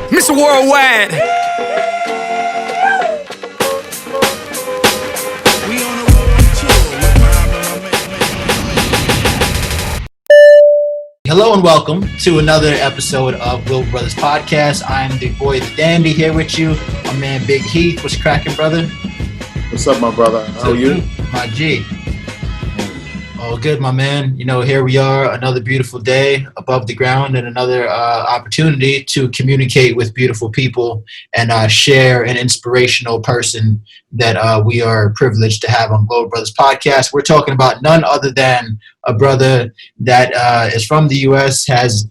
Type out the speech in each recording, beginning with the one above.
Mr. Worldwide. Hello and welcome to another episode of WeUp Brothers Podcast. I'm the boy, the dandy, here with you. My man, Big Heath. What's cracking, brother? What's up, my brother? How are you? My G. Oh, good, my man. You know, here we are, another beautiful day above the ground and another opportunity to communicate with beautiful people and share an inspirational person that we are privileged to have on WeUp Brothers Podcast. We're talking about none other than a brother that is from the U.S., has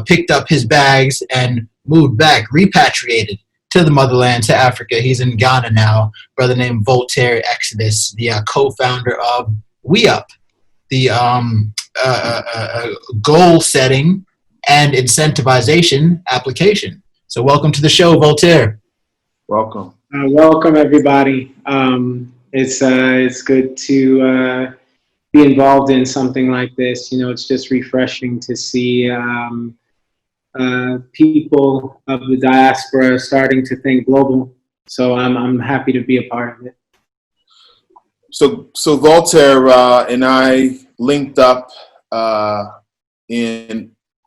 picked up his bags and moved back, repatriated to the motherland, to Africa. He's in Ghana now. Brother named Voltaire Xodus, the co-founder of WeUp, the goal setting and incentivization application. So welcome to the show, Voltaire. Welcome. Welcome, everybody. It's good to be involved in something like this. You know, it's just refreshing to see people of the diaspora starting to think global. So I'm happy to be a part of it. So Voltaire and I linked up at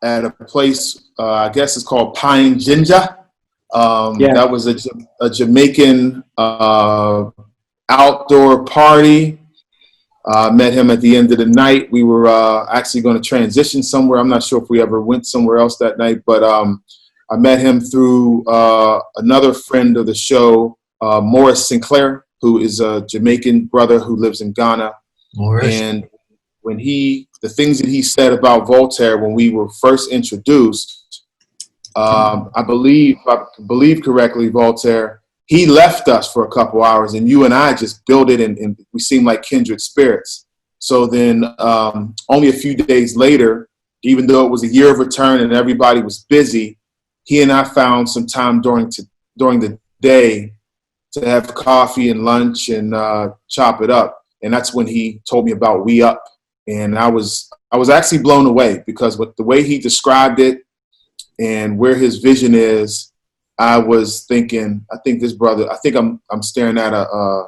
a place, I guess it's called Pine Ginger. That was a Jamaican outdoor party. Met him at the end of the night. We were actually going to transition somewhere. I'm not sure if we ever went somewhere else that night, but I met him through another friend of the show, Morris Sinclair, who is a Jamaican brother who lives in Ghana. Morris. And when the things that he said about Voltaire when we were first introduced, I believe correctly, Voltaire, he left us for a couple hours and you and I just built it and we seemed like kindred spirits. So then only a few days later, even though it was a year of return and everybody was busy, he and I found some time during the day to have coffee and lunch and chop it up. And that's when he told me about WeUp. And I was actually blown away because with the way he described it and where his vision is, I was thinking, I think I'm staring at a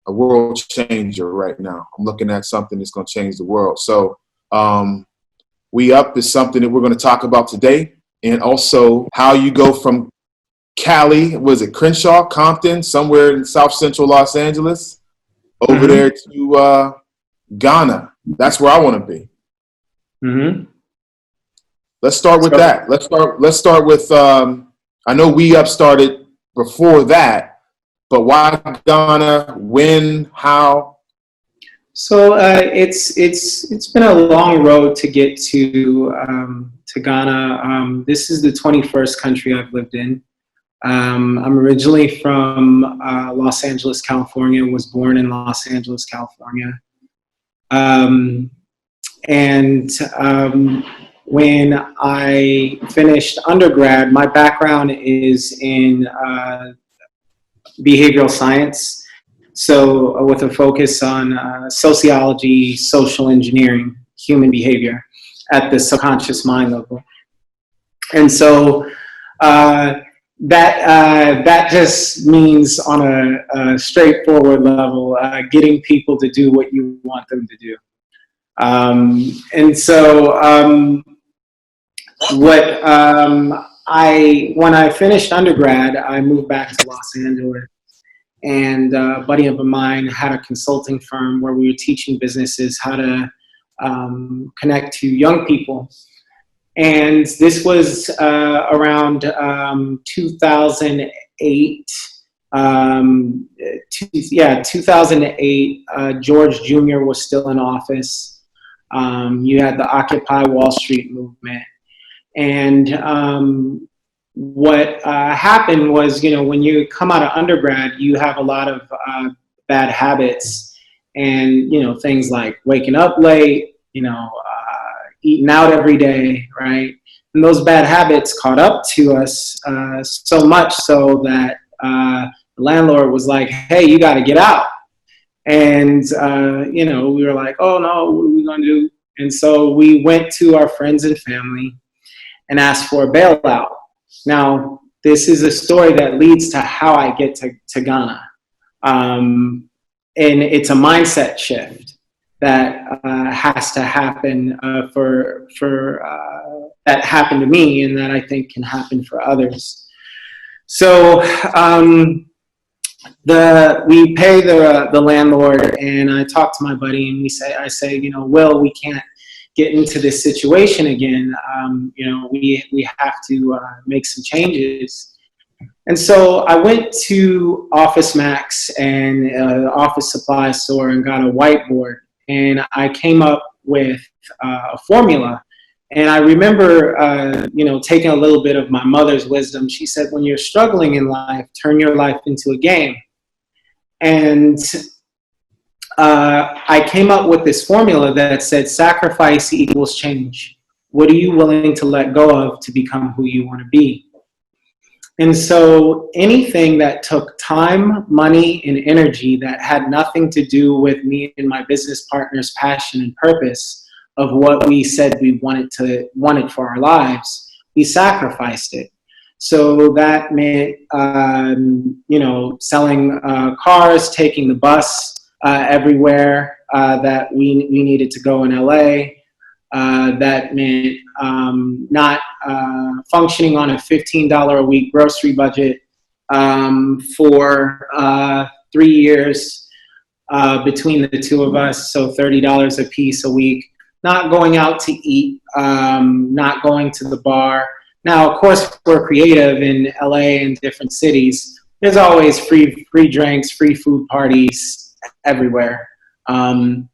world changer right now. I'm looking at something that's going to change the world. So WeUp is something that we're going to talk about today, and also how you go from Cali, was it Crenshaw, Compton, somewhere in South Central Los Angeles, over there to Ghana. That's where I want to be. Mm-hmm. Let's start with that. Let's start with. I know WeUp started before that, but why Ghana? When? How? So it's been a long road to get to Ghana. This is the 21st country I've lived in. I'm originally from Los Angeles, California. Was born in Los Angeles, California. When I finished undergrad, my background is in behavioral science, so with a focus on sociology, social engineering, human behavior at the subconscious mind level. And so that just means on a straightforward level, getting people to do what you want them to do. When I finished undergrad, I moved back to Los Angeles, and a buddy of mine had a consulting firm where we were teaching businesses how to connect to young people. And this was around 2008. 2008, George Jr. was still in office. You had the Occupy Wall Street movement. And what happened was, you know, when you come out of undergrad, you have a lot of bad habits and, you know, things like waking up late, you know, eating out every day, right? And those bad habits caught up to us so much so that the landlord was like, hey, you got to get out. And, you know, we were like, oh, no, what are we going to do? And so we went to our friends and family and asked for a bailout. Now, this is a story that leads to how I get to Ghana. And it's a mindset shift that has to happen for that happened to me, and that I think can happen for others. So we pay the landlord, and I talk to my buddy, and I say, you know, Will, we can't get into this situation again. You know, we have to make some changes. And so I went to Office Max and office supply store and got a whiteboard, and I came up with a formula. And I remember, you know, taking a little bit of my mother's wisdom. She said, when you're struggling in life, turn your life into a game. And I came up with this formula that said sacrifice equals change. What are you willing to let go of to become who you want to be? And so anything that took time, money, and energy that had nothing to do with me and my business partner's passion and purpose of what we said we wanted for our lives, we sacrificed it. So that meant, you know, selling cars, taking the bus everywhere that we needed to go in LA. That meant not functioning on a $15 a week grocery budget for 3 years between the two of us, so $30 a piece a week. Not going out to eat, not going to the bar. Now, of course, we're creative in LA and different cities. There's always free drinks, free food parties everywhere. And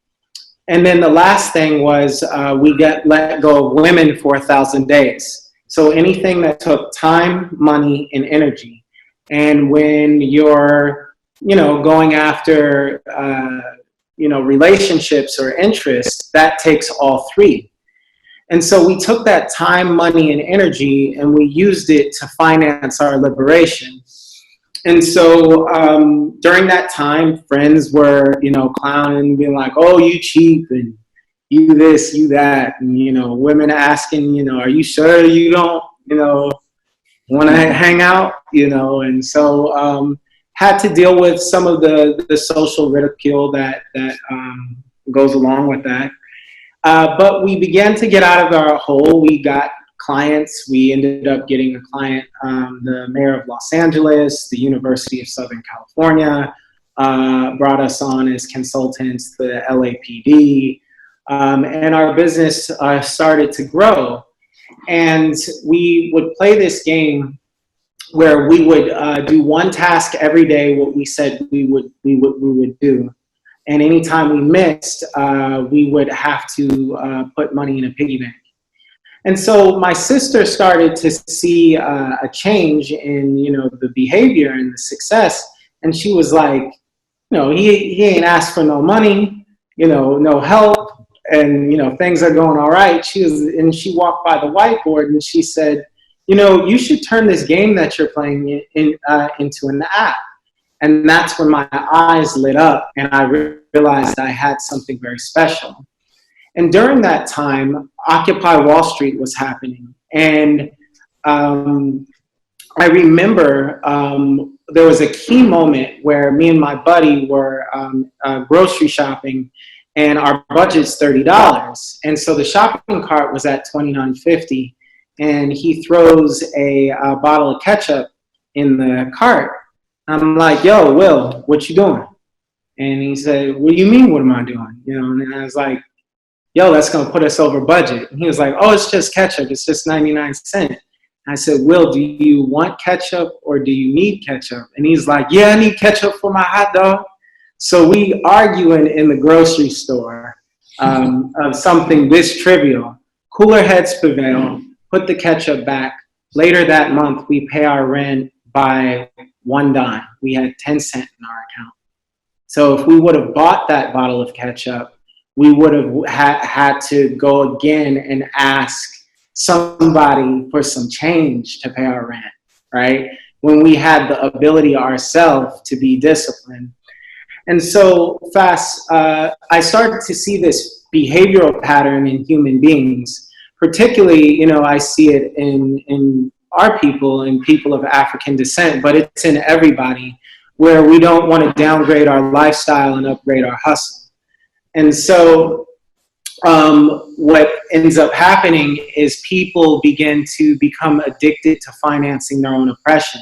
then the last thing was we got let go of women for 1,000 days. So anything that took time, money, and energy. And when you're, you know, going after, you know, relationships or interests, that takes all three. And so we took that time, money, and energy, and we used it to finance our liberation. And so during that time, friends were, you know, clowning, being like, oh, you cheap, and you this, you that. And, you know, women asking, you know, are you sure you don't, you know, want to hang out, you know? And so had to deal with some of the social ridicule that goes along with that. But we began to get out of our hole. We got clients. We ended up getting a client, the mayor of Los Angeles, the University of Southern California, brought us on as consultants, the LAPD, and our business started to grow. And we would play this game where we would do one task every day, what we said we would do. And anytime we missed, we would have to put money in a piggy bank. And so my sister started to see a change in, you know, the behavior and the success. And she was like, you know, he ain't asked for no money, you know, no help, and, you know, things are going all right. She walked by the whiteboard and she said, you know, you should turn this game that you're playing into an app. And that's when my eyes lit up and I realized I had something very special. And during that time, Occupy Wall Street was happening. And I remember there was a key moment where me and my buddy were grocery shopping, and our budget's $30. And so the shopping cart was at $29.50, and he throws a bottle of ketchup in the cart. I'm like, yo, Will, what you doing? And he said, what do you mean, what am I doing? You know, and I was like, yo, that's going to put us over budget. And he was like, oh, it's just ketchup. It's just 99 cents. I said, Will, do you want ketchup or do you need ketchup? And he's like, yeah, I need ketchup for my hot dog. So we arguing in the grocery store of something this trivial. Cooler heads prevail, put the ketchup back. Later that month, we pay our rent by $1. We had 10 cents in our account. So if we would have bought that bottle of ketchup, we would have had to go again and ask somebody for some change to pay our rent, right? When we had the ability ourselves to be disciplined. And so I started to see this behavioral pattern in human beings. Particularly, you know, I see it in our people and people of African descent, but it's in everybody, where we don't want to downgrade our lifestyle and upgrade our hustle. And so what ends up happening is people begin to become addicted to financing their own oppression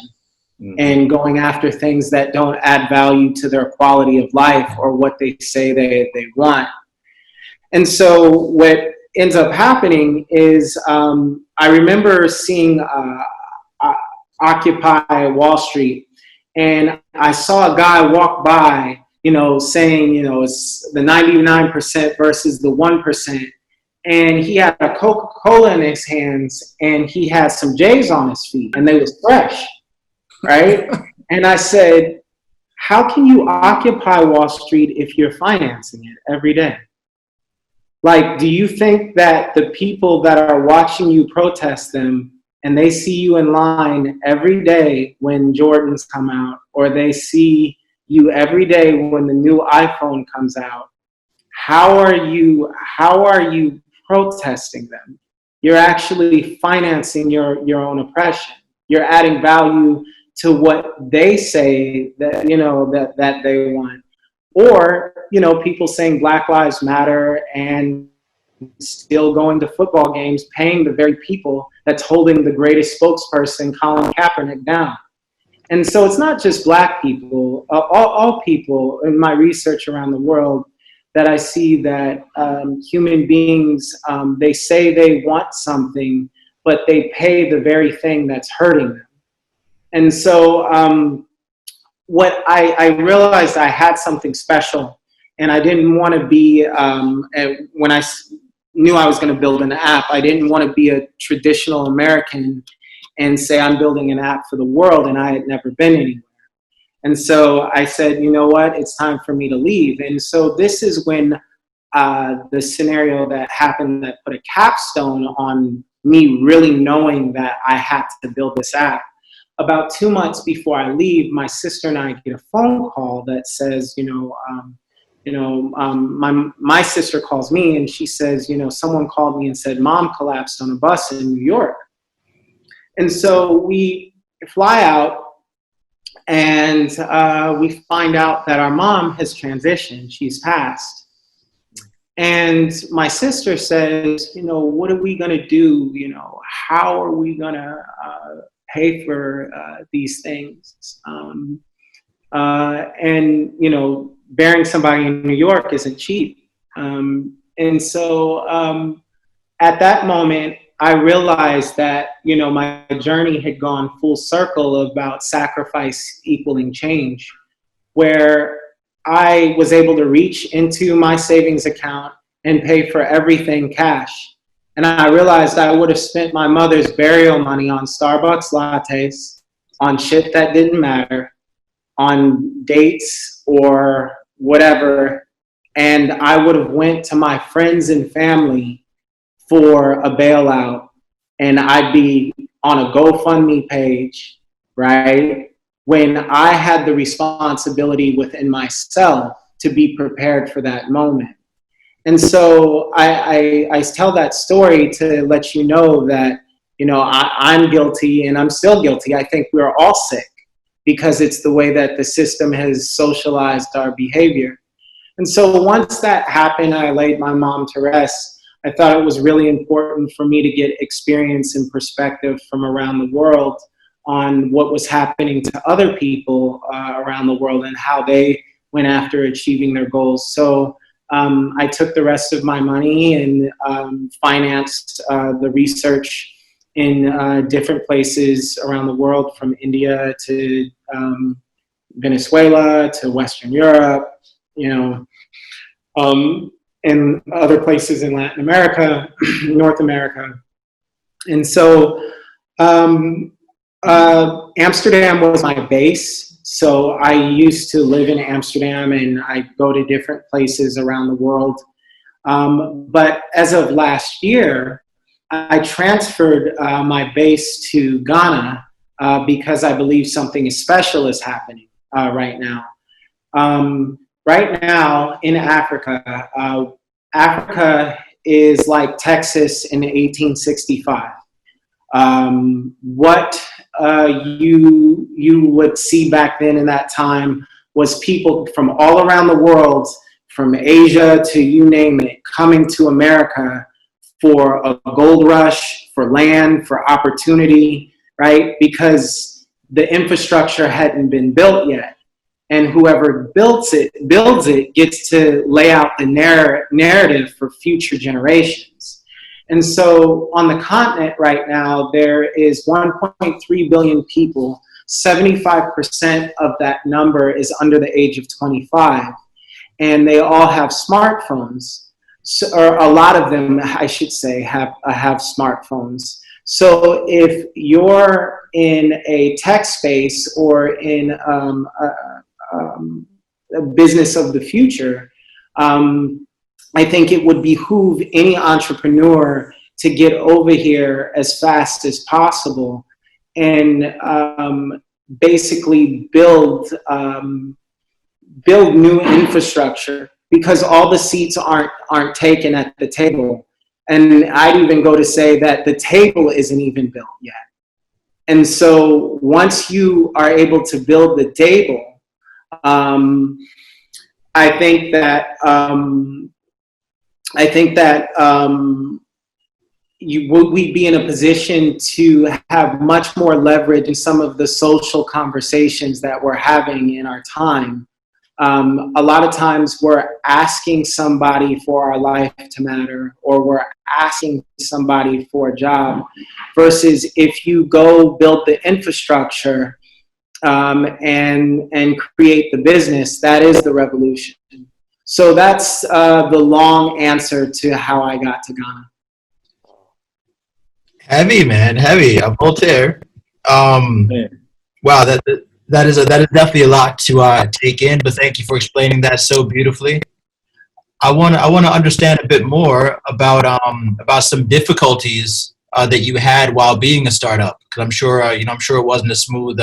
and going after things that don't add value to their quality of life or what they say they want. And so what ends up happening is I remember seeing Occupy Wall Street, and I saw a guy walk by, saying, it's the 99% versus the 1%. And he had a Coca-Cola in his hands, and he had some J's on his feet, and they was fresh, right? And I said, how can you occupy Wall Street if you're financing it every day? Like, do you think that the people that are watching you protest them, and they see you in line every day when Jordans come out, or they see you every day when the new iPhone comes out, how are you protesting them? You're actually financing your own oppression. You're adding value to what they say that that they want. Or, people saying Black Lives Matter and still going to football games, paying the very people that's holding the greatest spokesperson, Colin Kaepernick, down. And so it's not just Black people, all people in my research around the world that I see that human beings, they say they want something, but they pay the very thing that's hurting them. And so what I realized I had something special, and I didn't want to be, when I knew I was going to build an app, I didn't want to be a traditional American and say I'm building an app for the world, and I had never been anywhere. And so I said, you know what, it's time for me to leave. And so this is when the scenario that happened that put a capstone on me really knowing that I had to build this app. About 2 months before I leave, my sister and I get a phone call that says, my sister calls me and she says, someone called me and said Mom collapsed on a bus in New York. And so we fly out and we find out that our mom has transitioned. She's passed. And my sister says, what are we going to do? How are we going to pay for these things? And, burying somebody in New York isn't cheap. And so at that moment, I realized that, my journey had gone full circle about sacrifice equaling change, where I was able to reach into my savings account and pay for everything cash. And I realized I would have spent my mother's burial money on Starbucks lattes, on shit that didn't matter, on dates or whatever. And I would have went to my friends and family for a bailout, and I'd be on a GoFundMe page, right? When I had the responsibility within myself to be prepared for that moment. And so I tell that story to let you know that, I'm guilty and I'm still guilty. I think we're all sick because it's the way that the system has socialized our behavior. And so once that happened, I laid my mom to rest. I thought it was really important for me to get experience and perspective from around the world on what was happening to other people around the world and how they went after achieving their goals. So I took the rest of my money and financed the research in different places around the world, from India to Venezuela to Western Europe, and other places in Latin America, North America. And so Amsterdam was my base. So I used to live in Amsterdam and I go to different places around the world. But as of last year, I transferred my base to Ghana because I believe something special is happening right now. Right now in Africa, Africa is like Texas in 1865. What you would see back then in that time was people from all around the world, from Asia to you name it, coming to America for a gold rush, for land, for opportunity, right? Because the infrastructure hadn't been built yet. And whoever builds it gets to lay out the narrative for future generations. And so on the continent right now, there is 1.3 billion people. 75% of that number is under the age of 25. And they all have smartphones. So, or a lot of them, I should say, have smartphones. So if you're in a tech space or in a business of the future, I think it would behoove any entrepreneur to get over here as fast as possible and basically build new infrastructure, because all the seats aren't taken at the table. And I'd even go to say that the table isn't even built yet. And so once you are able to build the table, I think that we'd be in a position to have much more leverage in some of the social conversations that we're having in our time. A lot of times we're asking somebody for our life to matter, or we're asking somebody for a job, versus if you go build the infrastructure and create the business, that is the revolution. So that's the long answer to how I got to Ghana. Heavy, man, heavy. Voltaire. Wow, that is definitely a lot to take in. But thank you for explaining that so beautifully. I want to understand a bit more about some difficulties that you had while being a startup. Because I'm sure I'm sure it wasn't a smooth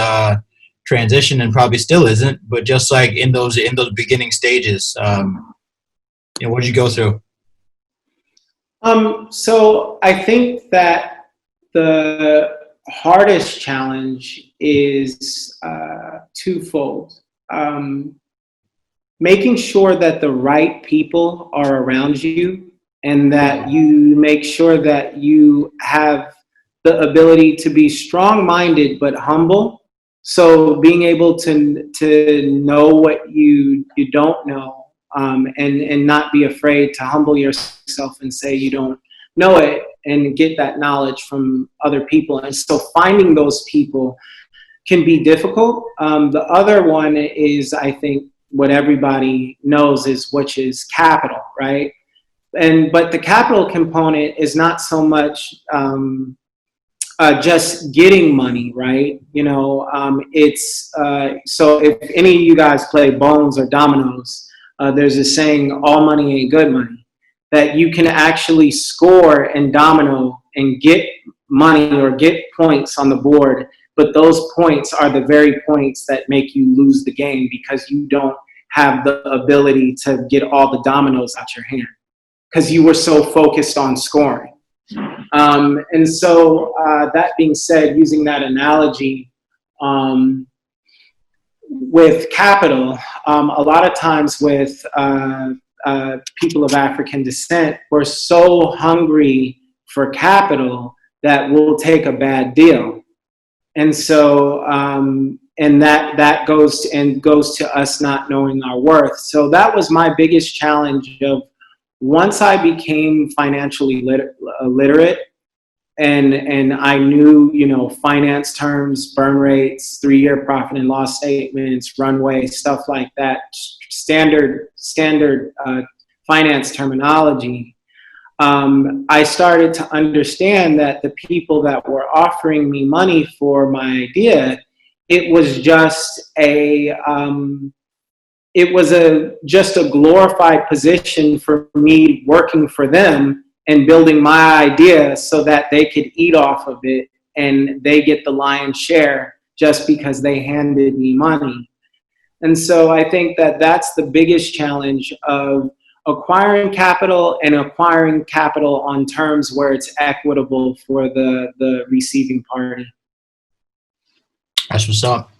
transition, and probably still isn't. But just like in those beginning stages, what did you go through? So I think that the hardest challenge is twofold. Making sure that the right people are around you, and that you make sure that you have the ability to be strong-minded but humble. So being able to know what you don't know, and not be afraid to humble yourself and say you don't know it, and get that knowledge from other people. And so finding those people can be difficult. The other one is, I think, what everybody knows which is capital, right? But the capital component is not so much just getting money, right? It's so if any of you guys play Bones or Dominoes, there's a saying, all money ain't good money. That you can actually score in domino and get money or get points on the board, but those points are the very points that make you lose the game, because you don't have the ability to get all the dominoes out your hand because you were so focused on scoring. And so that being said, using that analogy, with capital, a lot of times with people of African descent, we're so hungry for capital that we'll take a bad deal. And so, and that goes to us not knowing our worth. So that was my biggest challenge of, once I became financially literate, and I knew, finance terms, burn rates, 3-year profit and loss statements, runway, stuff like that, standard finance terminology. I started to understand that the people that were offering me money for my idea, it was just a glorified position for me working for them and building my idea so that they could eat off of it, and they get the lion's share just because they handed me money. And so I think that that's the biggest challenge of, acquiring capital and acquiring capital on terms where it's equitable for the receiving party. That's what's up.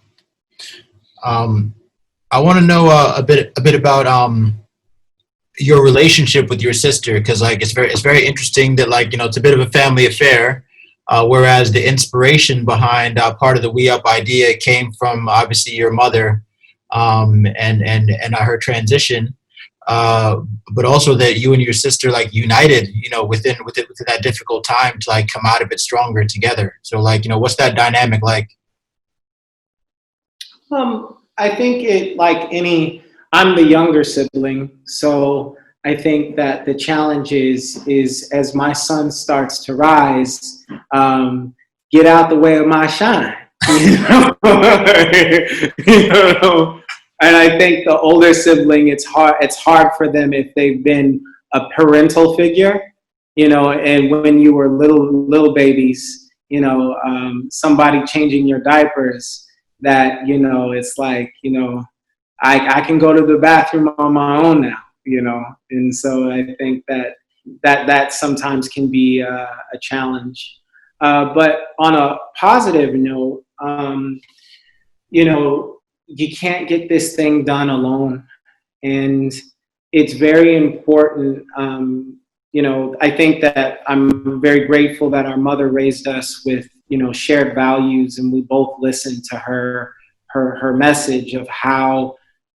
I want to know a bit about your relationship with your sister, because like it's very interesting that, like, you know, it's a bit of a family affair, whereas the inspiration behind part of the WeUp idea came from obviously your mother, and her transition, but also that you and your sister like united, you know, within that difficult time to like come out of it stronger together. So like, you know, what's that dynamic like? I think I'm the younger sibling, so I think that the challenge is as my son starts to rise, get out the way of my shine. You know? You know? And I think the older sibling, it's hard for them if they've been a parental figure, you know, and when you were little babies, you know, somebody changing your diapers, that, you know, it's like, you know, I can go to the bathroom on my own now, you know, and so I think that sometimes can be a challenge. But on a positive note, you know, you can't get this thing done alone, and it's very important. You know, I think that I'm very grateful that our mother raised us with, you know, shared values, and we both listened to her message of how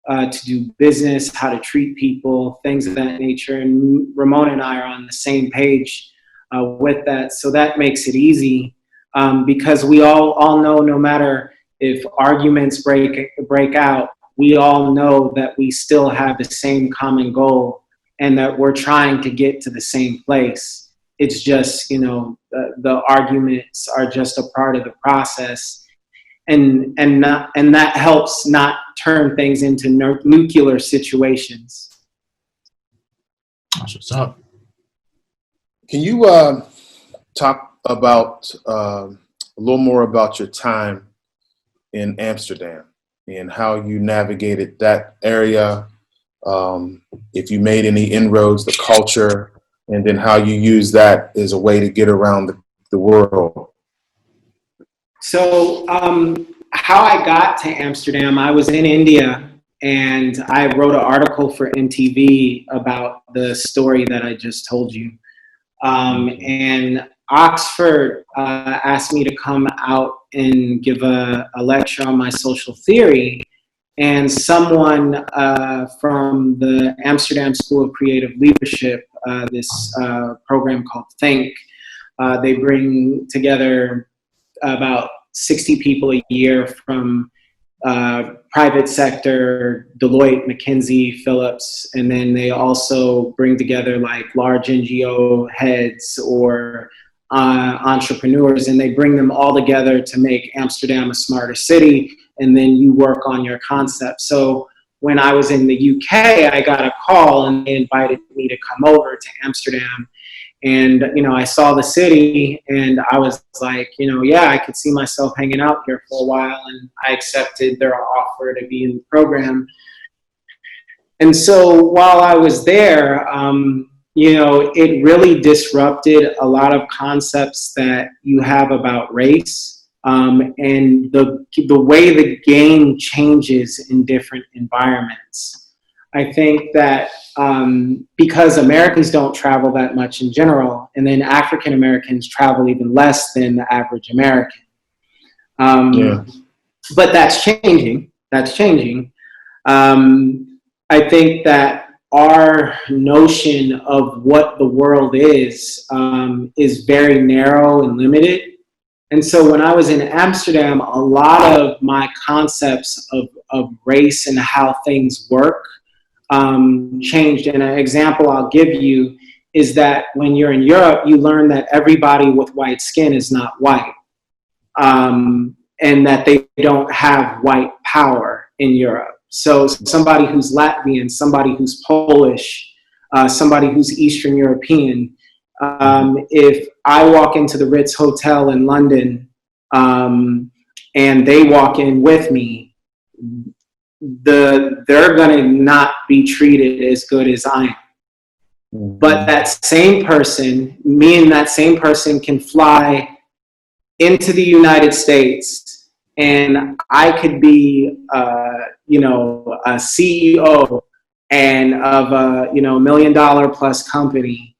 to do business, how to treat people, things of that nature. And Ramon and I are on the same page with that, so that makes it easy, because we all know, no matter if arguments break out, we all know that we still have the same common goal, and that we're trying to get to the same place. It's just, you know, the arguments are just a part of the process, and that helps not turn things into nuclear situations. That's what's up. Can you talk about a little more about your time in Amsterdam and how you navigated that area? If you made any inroads, the culture, and then how you use that as a way to get around the world. So how I got to Amsterdam, I was in India, and I wrote an article for MTV about the story that I just told you. And Oxford asked me to come out and give a lecture on my social theory. And someone from the Amsterdam School of Creative Leadership, this program called Think, they bring together about 60 people a year from private sector, Deloitte, McKinsey, Phillips, and then they also bring together like large NGO heads or entrepreneurs, and they bring them all together to make Amsterdam a smarter city, and then you work on your concept. So when I was in the UK, I got a call and they invited me to come over to Amsterdam. And, you know, I saw the city and I was like, you know, yeah, I could see myself hanging out here for a while. And I accepted their offer to be in the program. And so while I was there, you know, it really disrupted a lot of concepts that you have about race, and the way the game changes in different environments. I think that because Americans don't travel that much in general, and then African Americans travel even less than the average American. But that's changing. That's changing. I think that our notion of what the world is very narrow and limited. And so when I was in Amsterdam, a lot of my concepts of race and how things work changed. And an example I'll give you is that when you're in Europe, you learn that everybody with white skin is not white, and that they don't have white power in Europe. So somebody who's Latvian, somebody who's Polish, somebody who's Eastern European, if I walk into the Ritz Hotel in London and they walk in with me, they're going to not be treated as good as I am. But that same person, me and that same person can fly into the United States, and I could be, a CEO and of a, $1 million plus company.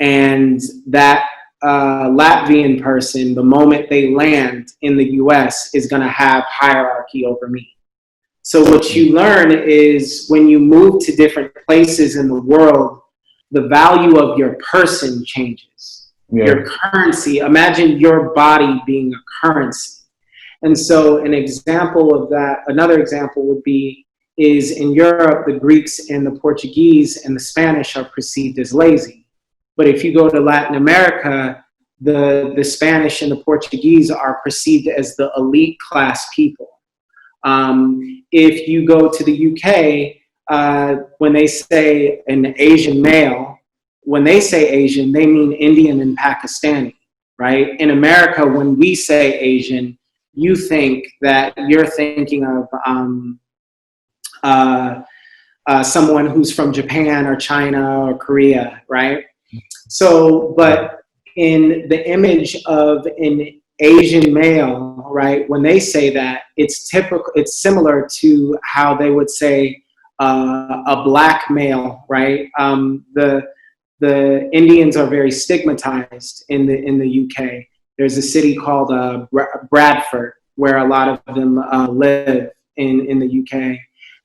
And that Latvian person, the moment they land in the US, is going to have hierarchy over me. So what you learn is when you move to different places in the world, the value of your person changes. Yeah. Your currency, imagine your body being a currency. And so an example of that, another example would be, is in Europe, the Greeks and the Portuguese and the Spanish are perceived as lazy. But if you go to Latin America, the Spanish and the Portuguese are perceived as the elite class people. If you go to the UK, when they say an Asian male, when they say Asian, they mean Indian and Pakistani, right? In America, when we say Asian, you think that you're thinking of someone who's from Japan or China or Korea, right? So, but in the image of an Asian male, right, when they say that, it's typical, it's similar to how they would say a black male, right? The Indians are very stigmatized in the UK. There's a city called Bradford where a lot of them live in the UK.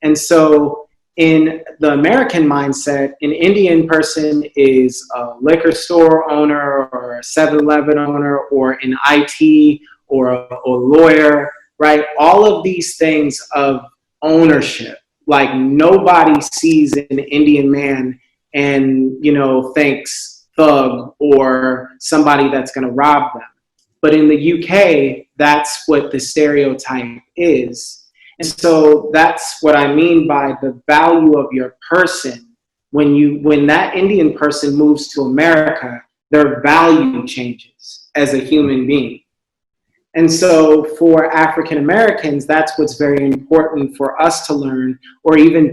And so in the American mindset, an Indian person is a liquor store owner or a 7-Eleven owner or an IT or a lawyer, right? All of these things of ownership. Like nobody sees an Indian man and, thinks thug or somebody that's going to rob them. But in the UK, that's what the stereotype is. And so that's what I mean by the value of your person. When that Indian person moves to America, their value changes as a human being. And so for African Americans, that's what's very important for us to learn, or even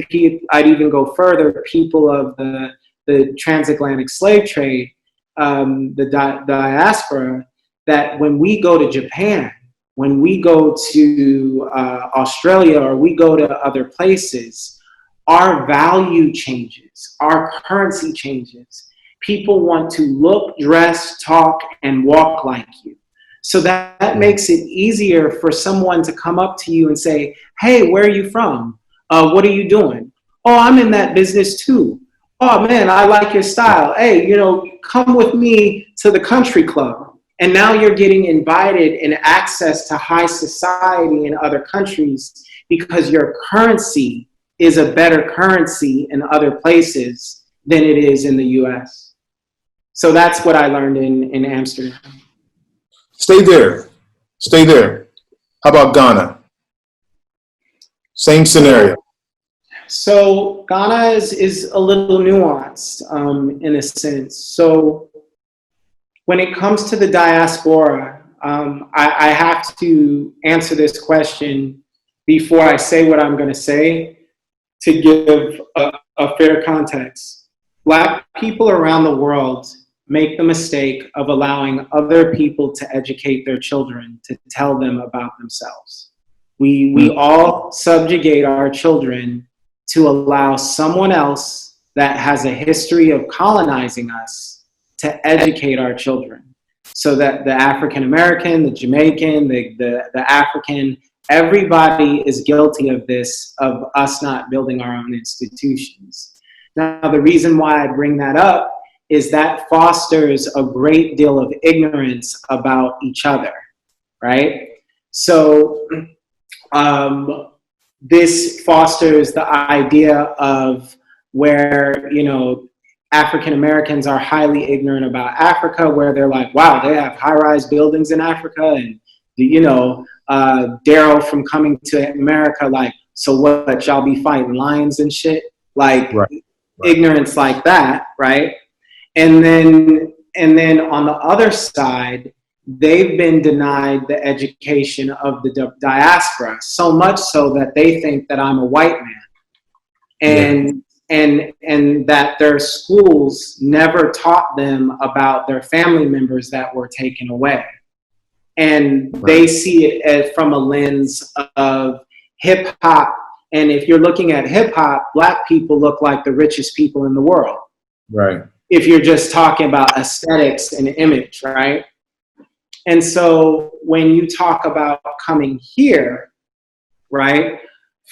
I'd even go further, people of the transatlantic slave trade, the diaspora, that when we go to Japan, when we go to Australia, or we go to other places, our value changes, our currency changes. People want to look, dress, talk, and walk like you. So that makes it easier for someone to come up to you and say, hey, where are you from? What are you doing? Oh, I'm in that business too. Oh man, I like your style. Hey, come with me to the country club. And now you're getting invited and access to high society in other countries because your currency is a better currency in other places than it is in the US. So that's what I learned in Amsterdam. Stay there. How about Ghana? Same scenario. So Ghana is a little nuanced in a sense. So when it comes to the diaspora, I have to answer this question before I say what I'm going to say to give a fair context. Black people around the world make the mistake of allowing other people to educate their children, to tell them about themselves. We all subjugate our children to allow someone else that has a history of colonizing us to educate our children. So that the African American, the Jamaican, the African, everybody is guilty of this, of us not building our own institutions. Now, the reason why I bring that up is that fosters a great deal of ignorance about each other, right? So this fosters the idea of where, African Americans are highly ignorant about Africa, where they're like, wow, they have high-rise buildings in Africa, and Daryl from Coming to America, like, so what, y'all be fighting lions and shit? Like, right. Ignorance like that, right? And then on the other side, they've been denied the education of the diaspora, so much so that they think that I'm a white man. And and that their schools never taught them about their family members that were taken away. And they see it as from a lens of hip hop. And if you're looking at hip hop, Black people look like the richest people in the world. Right. If you're just talking about aesthetics and image, right? And so when you talk about coming here, right,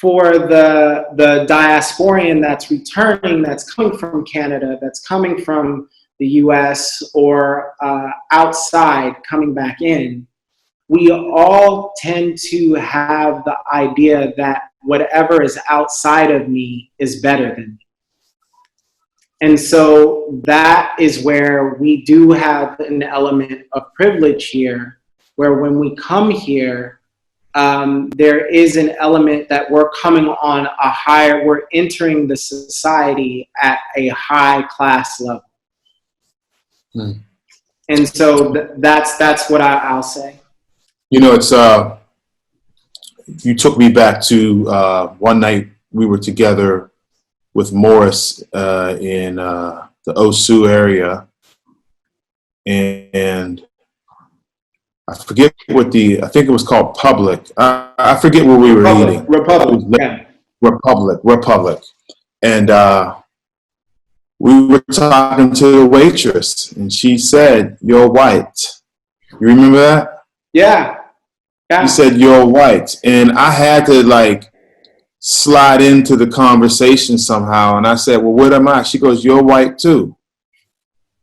for the diasporian that's returning, that's coming from Canada, that's coming from the US or outside coming back in, we all tend to have the idea that whatever is outside of me is better than me. And so that is where we do have an element of privilege here, where when we come here, there is an element that we're coming on a higher, we're entering the society at a high class level. And so that's what I'll say. You know, it's you took me back to one night we were together with Morris in the Osu area, and I forget what I think it was called Public. I forget where we were eating. Republic. And we were talking to the waitress, and she said, "You're white." You remember that? Yeah. She said, "You're white." And I had to like slide into the conversation somehow. And I said, "Well, what am I?" She goes, "You're white too."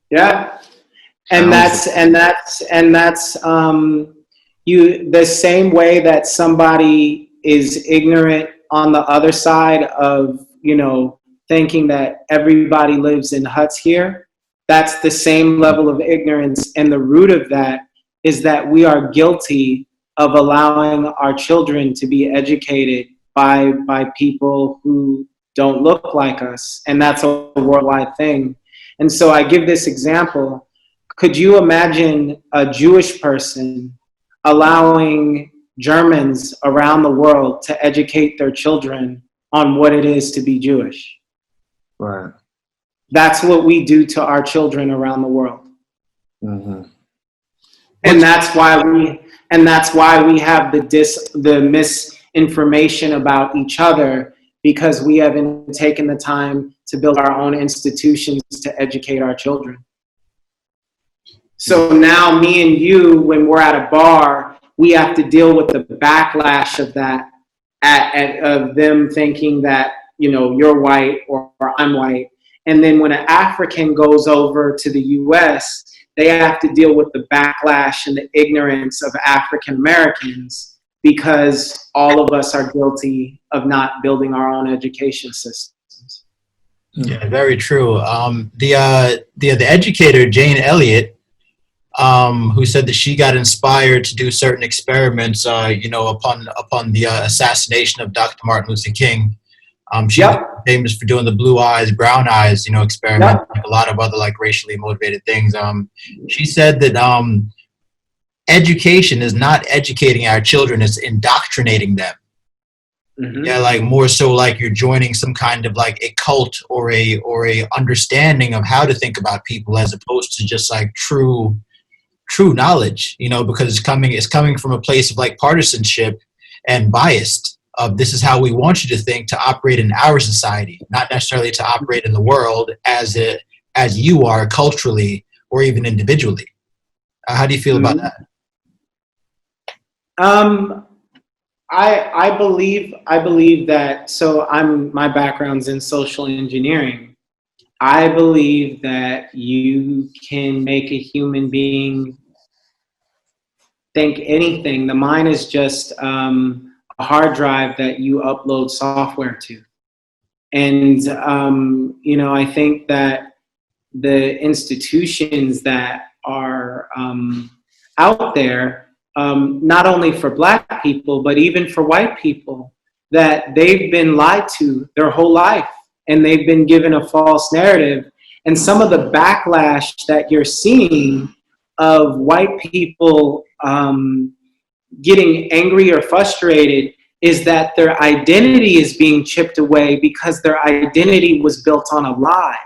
Yeah. And that's you, the same way that somebody is ignorant on the other side of, you know, thinking that everybody lives in huts here. That's the same level of ignorance. And the root of that is that we are guilty of allowing our children to be educated by people who don't look like us. And that's a worldwide thing. And so I give this example. Could you imagine a Jewish person allowing Germans around the world to educate their children on what it is to be Jewish? Right. That's what we do to our children around the world. Mm-hmm. And that's why we have the misinformation about each other, because we haven't taken the time to build our own institutions to educate our children. So now me and you, when we're at a bar, we have to deal with the backlash of that, of them thinking that, you know, you're white or I'm white. And then when an African goes over to the US, they have to deal with the backlash and the ignorance of African Americans, because all of us are guilty of not building our own education systems. Yeah, very true. The educator, Jane Elliott, who said that she got inspired to do certain experiments, you know, upon the assassination of Dr. Martin Luther King. She's famous for doing the blue eyes, brown eyes, you know, experiment, like a lot of other like racially motivated things. She said that education is not educating our children; it's indoctrinating them. Mm-hmm. Yeah, like more so like you're joining some kind of like a cult or a understanding of how to think about people, as opposed to just like true knowledge, you know, because it's coming from a place of like partisanship and biased of this is how we want you to think to operate in our society, not necessarily to operate in the world as you are culturally or even individually. How do you feel about that? I believe that, so my background's in social engineering. I believe that you can make a human being think anything. The mind is just a hard drive that you upload software to. And, you know, I think that the institutions that are out there, not only for Black people, but even for white people, that they've been lied to their whole life and they've been given a false narrative. And some of the backlash that you're seeing of white people getting angry or frustrated is that their identity is being chipped away because their identity was built on a lie.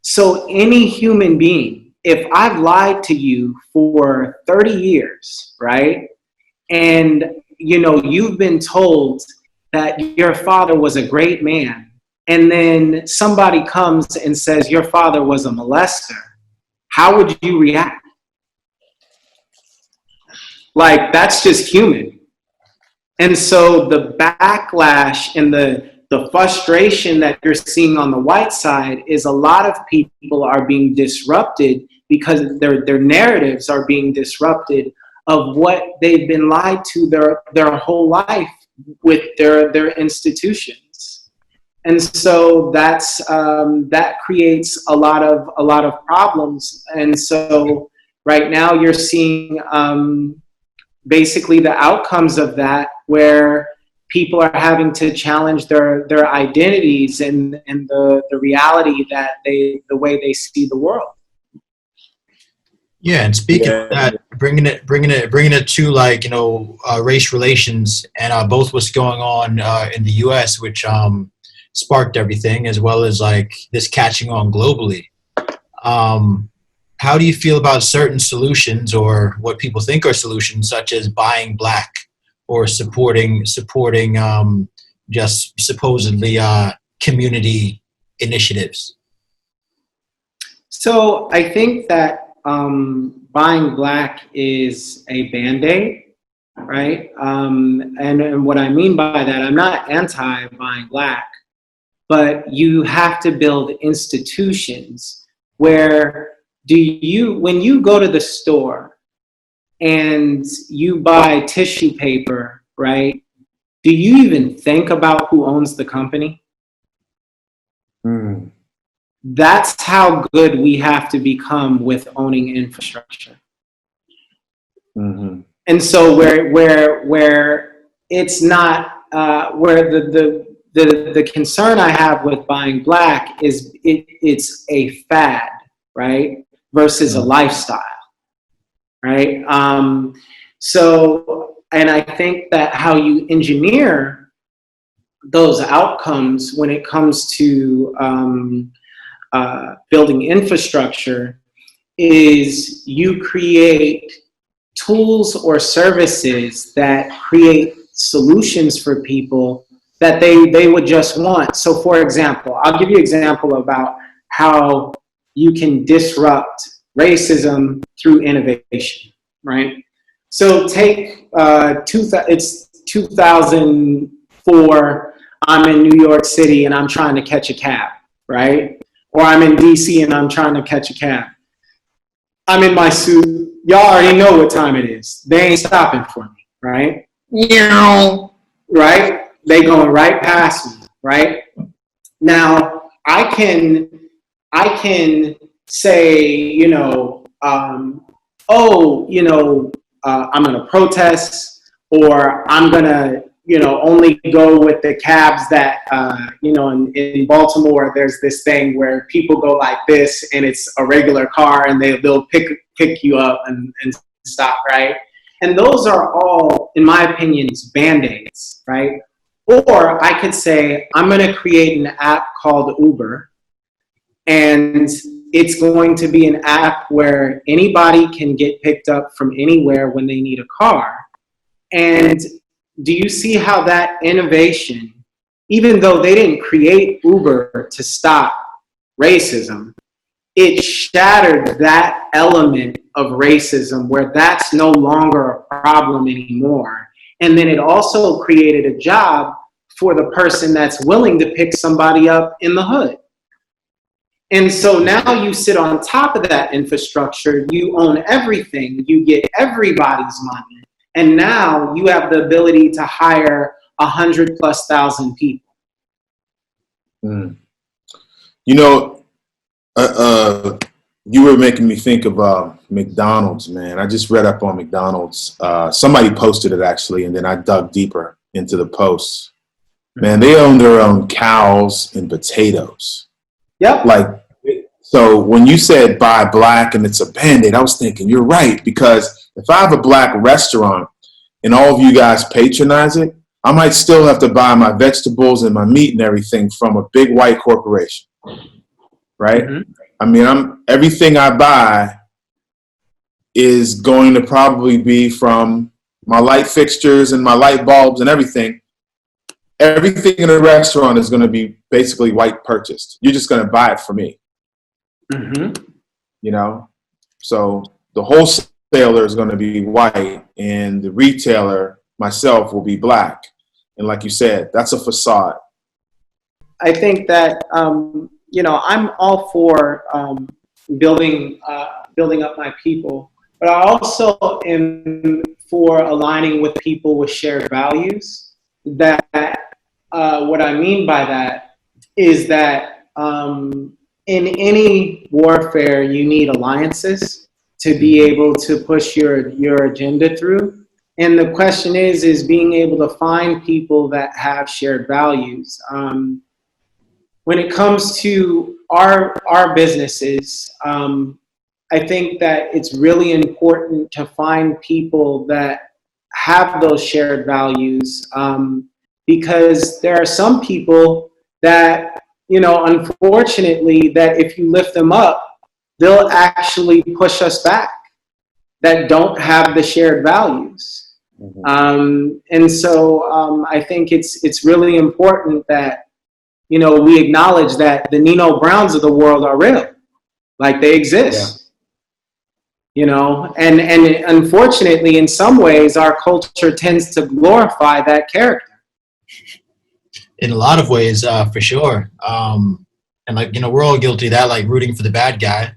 So any human being, if I've lied to you for 30 years, right? And, you know, you've been told that your father was a great man, and then somebody comes and says your father was a molester, how would you react? Like, that's just human. And so the backlash and the frustration that you're seeing on the white side is a lot of people are being disrupted because their narratives are being disrupted of what they've been lied to their whole life with their institutions. And so that creates a lot of problems. And so right now you're seeing basically the outcomes of that, where people are having to challenge their identities and the reality that the way they see the world. Yeah, and speaking of that, bringing it to, like, you know, race relations and both what's going on in the U.S., which sparked everything, as well as like this catching on globally. How do you feel about certain solutions, or what people think are solutions, such as buying black or supporting just supposedly community initiatives? So I think that buying black is a Band-Aid, right? And what I mean by that, I'm not anti-buying black, but you have to build institutions where when you go to the store and you buy tissue paper, right? Do you even think about who owns the company? That's how good we have to become with owning infrastructure. Mm-hmm. And so where it's not where the concern I have with buying black is it's a fad, right, versus a lifestyle, right? So, and I think that how you engineer those outcomes when it comes to building infrastructure is you create tools or services that create solutions for people that they would just want. So for example, I'll give you an example about how you can disrupt racism through innovation, right? So take, it's 2004, I'm in New York City and I'm trying to catch a cab, right? Or I'm in DC and I'm trying to catch a cab. I'm in my suit. Y'all already know what time it is. They ain't stopping for me, right? Right? They going right past me, right? Now, I can say, you know, I'm going to protest, or I'm going to, you know, only go with the cabs that, you know, in Baltimore, there's this thing where people go like this and it's a regular car and they'll pick you up and stop, right? And those are all, in my opinion, Band-Aids, right? Or I could say, I'm going to create an app called Uber, and it's going to be an app where anybody can get picked up from anywhere when they need a car. And do you see how that innovation, even though they didn't create Uber to stop racism, it shattered that element of racism where that's no longer a problem anymore. And then it also created a job for the person that's willing to pick somebody up in the hood. And so now you sit on top of that infrastructure, you own everything, you get everybody's money, and now you have the ability to hire 100,000+ people. You know, you were making me think of McDonald's, man. I just read up on McDonald's. Somebody posted it actually, and then I dug deeper into the posts. Man, they own their own cows and potatoes. Yep. Like, so when you said buy black and it's a Band-Aid, I was thinking you're right, because if I have a black restaurant and all of you guys patronize it, I might still have to buy my vegetables and my meat and everything from a big white corporation, right? Mm-hmm. I mean, everything I buy is going to probably be from my light fixtures and my light bulbs and everything. Everything in a restaurant is going to be basically white purchased. You're just going to buy it for me. Mm-hmm. You know? So the wholesaler is going to be white and the retailer, myself, will be black. And like you said, that's a facade. I think that, you know, I'm all for building up my people, but I also am for aligning with people with shared values. That what I mean by that is that in any warfare, you need alliances to be able to push your agenda through. And the question is being able to find people that have shared values. When it comes to our businesses, I think that it's really important to find people that have those shared values, because there are some people that, you know, unfortunately, that if you lift them up, they'll actually push us back, that don't have the shared values. Mm-hmm. And so I think it's really important that, you know, we acknowledge that the Nino Browns of the world are real, like they exist, you know, and unfortunately, in some ways, our culture tends to glorify that character. In a lot of ways, for sure. And like, you know, we're all guilty of that, like rooting for the bad guy.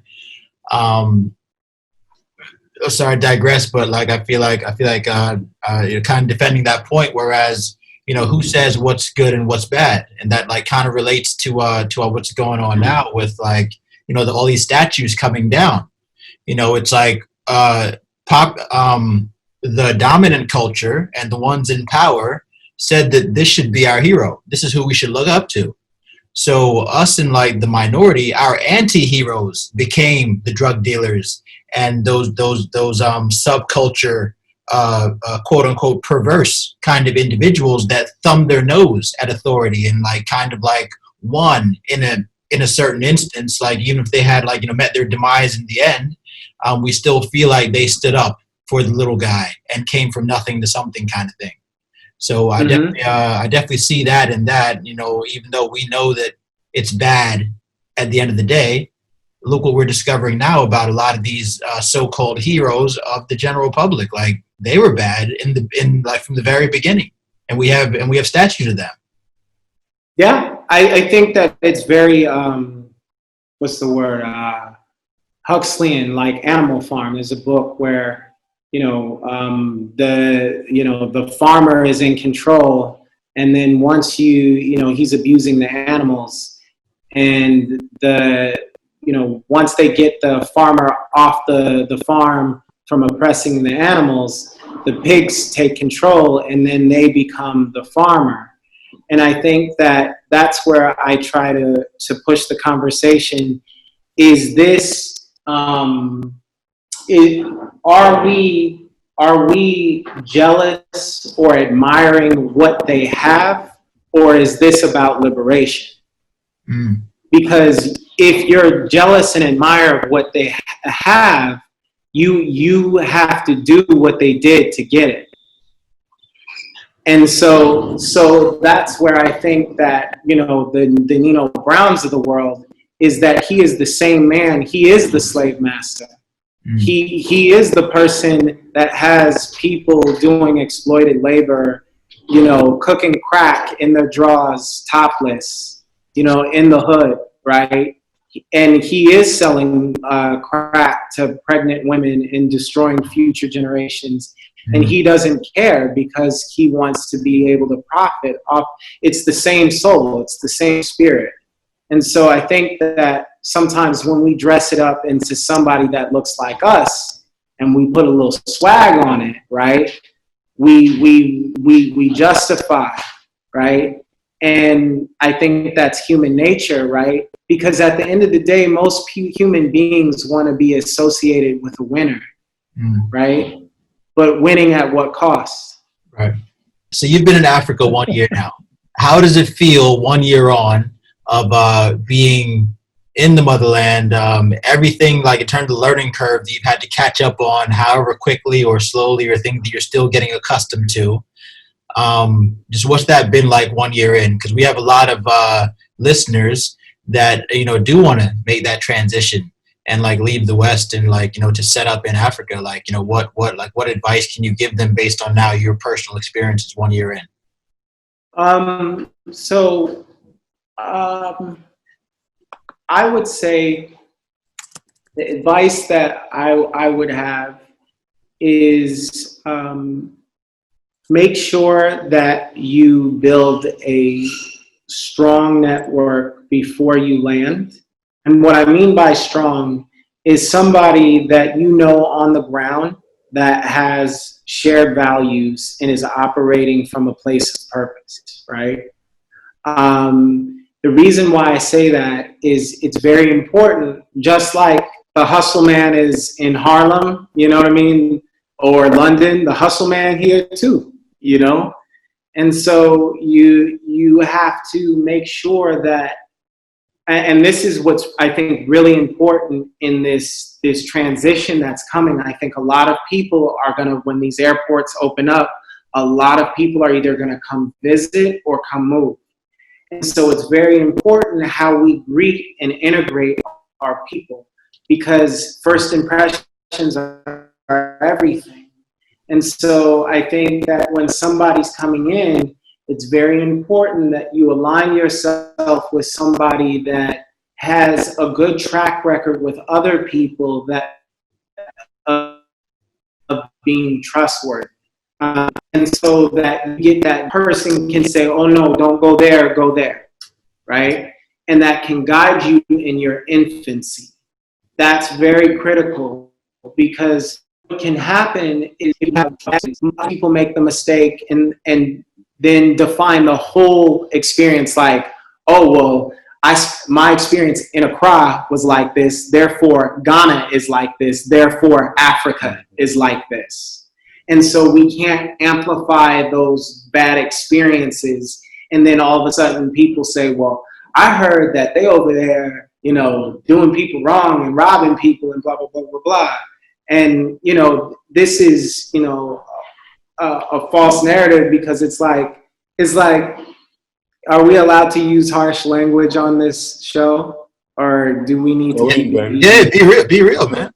Sorry, I digress, but like I feel like you're kind of defending that point. Whereas, you know, who says what's good and what's bad, and that like kind of relates to what's going on now with, like, you know, all these statues coming down. You know, it's like the dominant culture and the ones in power said that this should be our hero. This is who we should look up to. So us in like the minority, our anti-heroes became the drug dealers and those subculture, quote unquote, perverse kind of individuals that thumb their nose at authority and like kind of like won in a certain instance. Like even if they had, like, you know, met their demise in the end, we still feel like they stood up for the little guy and came from nothing to something kind of thing. So I definitely see that in that, you know, even though we know that it's bad at the end of the day, look what we're discovering now about a lot of these so-called heroes of the general public. Like they were bad in like from the very beginning, and we have statues of them. Yeah, I think that it's very what's the word, Huxleyan, like Animal Farm. There's a book where, you know, the farmer is in control, and then once you know, he's abusing the animals, and once they get the farmer off the farm from oppressing the animals, the pigs take control, and then they become the farmer. And I think that that's where I try to push the conversation. Is this are we jealous or admiring what they have, or is this about liberation? Because if you're jealous and admire what they have, you have to do what they did to get it. And so that's where I think that, you know, the Nino Browns of the world is that he is the same man. He is the slave master. He is the person that has people doing exploited labor, you know, cooking crack in their drawers, topless, you know, in the hood, right? And he is selling crack to pregnant women and destroying future generations. And he doesn't care because he wants to be able to profit off. It's the same soul. It's the same spirit. And so I think that sometimes when we dress it up into somebody that looks like us and we put a little swag on it, right? We justify, right? And I think that's human nature, right? Because at the end of the day, most human beings want to be associated with a winner, right? But winning at what cost? Right. So you've been in Africa 1 year now. How does it feel 1 year on of being in the motherland? Everything like in terms of learning curve that you've had to catch up on, however quickly or slowly, or things that you're still getting accustomed to. Just what's that been like 1 year in? Because we have a lot of listeners that do want to make that transition and like leave the West and like to set up in Africa. Like what advice can you give them based on now your personal experiences 1 year in? I would say the advice that I would have is make sure that you build a strong network before you land. And what I mean by strong is somebody that on the ground that has shared values and is operating from a place of purpose, right? The reason why I say that is it's very important, just like the hustle man is in Harlem, you know what I mean? Or London, the hustle man here too, And so you have to make sure that, and this is what's, I think, really important in this transition that's coming. I think a lot of people are going to, when these airports open up, a lot of people are either going to come visit or come move. And so it's very important how we greet and integrate our people, because first impressions are everything. And so I think that when somebody's coming in, it's very important that you align yourself with somebody that has a good track record with other people that of being trustworthy. And so that you get that person can say, oh no, don't go there, right? And that can guide you in your infancy. That's very critical, because what can happen is people make the mistake and then define the whole experience like, oh, well, my experience in Accra was like this, therefore Ghana is like this, therefore Africa is like this. And so we can't amplify those bad experiences. And then all of a sudden people say, well, I heard that they over there, doing people wrong and robbing people and blah, blah, blah, blah, blah. And, this is, a false narrative, because it's like, are we allowed to use harsh language on this show? Or do we need to? Yeah, be real, man.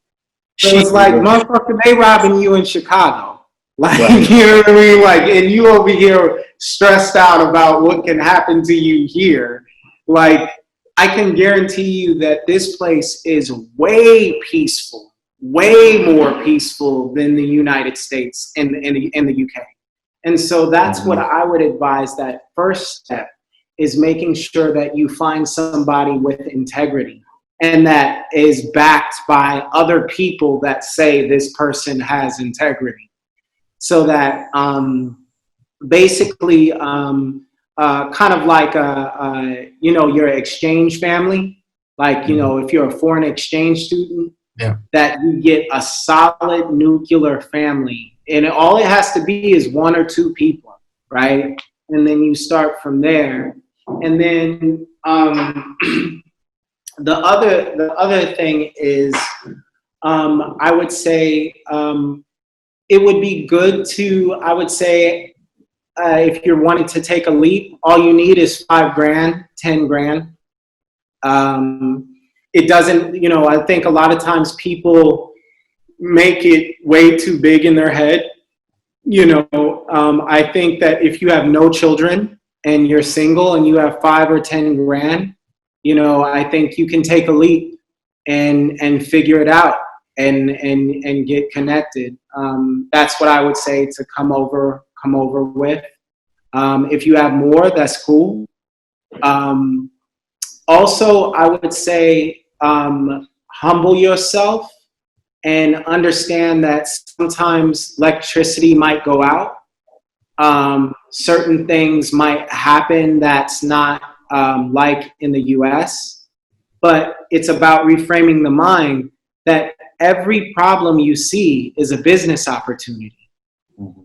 So it's like, motherfucker, they robbing you in Chicago. Like, you know what I mean? Like, and you over here stressed out about what can happen to you here. Like, I can guarantee you that this place is way peaceful, way more peaceful than the United States and the UK. And so that's what I would advise. That first step is making sure that you find somebody with integrity and that is backed by other people that say this person has integrity. So that basically kind of like your exchange family, like if you're a foreign exchange student, that you get a solid nuclear family, and all it has to be is one or two people, right? And then you start from there. And then the other thing is, I would say it would be good to, I would say, if you're wanting to take a leap, all you need is $5,000, $10,000. It doesn't, I think a lot of times people make it way too big in their head. I think that if you have no children and you're single and you have $5,000 or $10,000, I think you can take a leap and figure it out and get connected. That's what I would say to come over with. If you have more, that's cool. Also, I would say humble yourself and understand that sometimes electricity might go out. Certain things might happen that's not like in the US, but it's about reframing the mind that every problem you see is a business opportunity.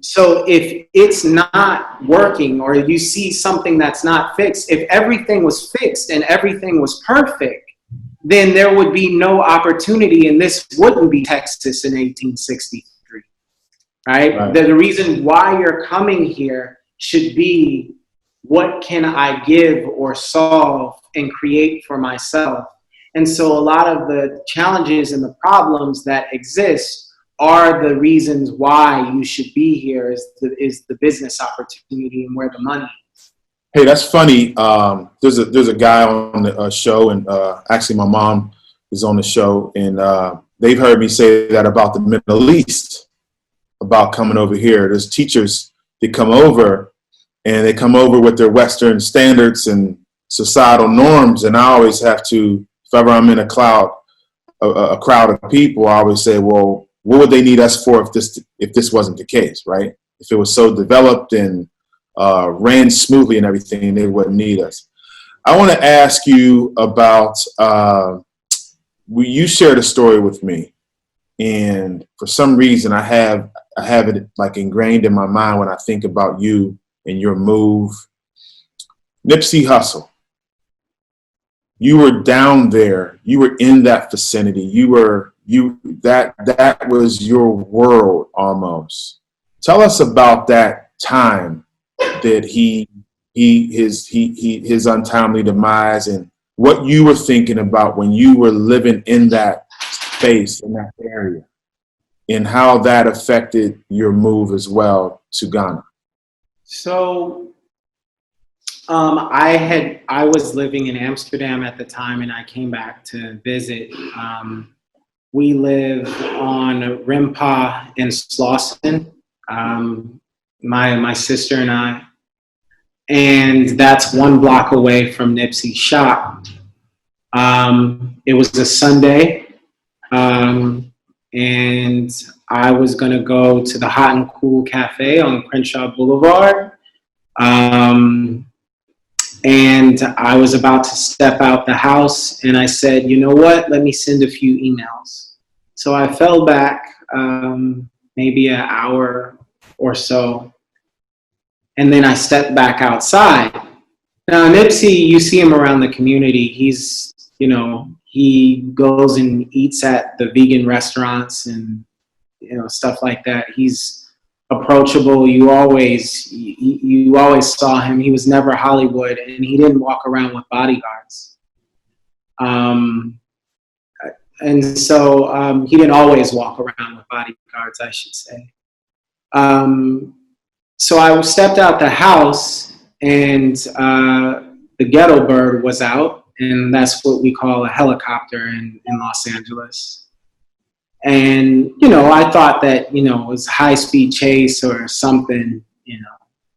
So if it's not working, or you see something that's not fixed, if everything was fixed and everything was perfect, then there would be no opportunity, and this wouldn't be Texas in 1863, right? The reason why you're coming here should be, what can I give or solve and create for myself? And so a lot of the challenges and the problems that exist are the reasons why you should be here, is the business opportunity and where the money is. Hey, that's funny. There's a guy on the show, and actually my mom is on the show, and they've heard me say that about the Middle East, about coming over here. There's teachers that come over, and they come over with their Western standards and societal norms, and I always have to, if ever I'm in a crowd of people, I always say, well, what would they need us for if this wasn't the case, right? If it was so developed and ran smoothly and everything, they wouldn't need us. I want to ask you about, you shared a story with me, and for some reason I have it like ingrained in my mind when I think about you and your move. Nipsey Hussle. You were down there. You were in that vicinity. That was your world almost. Tell us about that time that his untimely demise, and what you were thinking about when you were living in that space, in that area, and how that affected your move as well to Ghana. So I was living in Amsterdam at the time, and I came back to visit. We live on Rimpa in Slauson, my sister and I, and that's 1 block away from Nipsey's shop. It was a Sunday, and I was gonna go to the Hot and Cool Cafe on Crenshaw Boulevard. And I was about to step out the house, and I said, you know what, let me send a few emails. So I fell back maybe an hour or so, and then I stepped back outside. Now Nipsey, you see him around the community. He's, he goes and eats at the vegan restaurants and, stuff like that. He's approachable. You always saw him. He was never Hollywood, and he didn't walk around with bodyguards. And so he didn't always walk around with bodyguards, I should say. So I stepped out the house, and the ghetto bird was out, and that's what we call a helicopter in Los Angeles. And, I thought that, it was high-speed chase or something,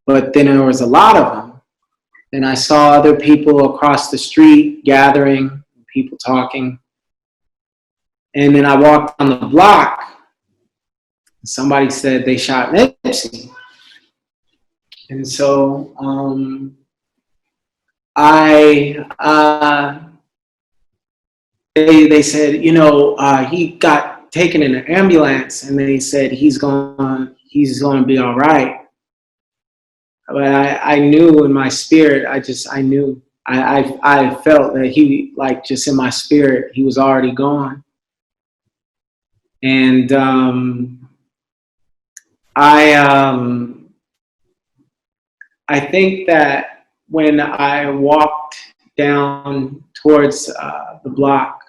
but then there was a lot of them. And I saw other people across the street gathering, people talking. And then I walked on the block, and somebody said they shot Nipsey. And so they said, he got taken in an ambulance, and they said he's gonna be all right. But I knew in my spirit, I knew, I felt that he, like, just in my spirit, he was already gone. And I think that when I walked down towards the block,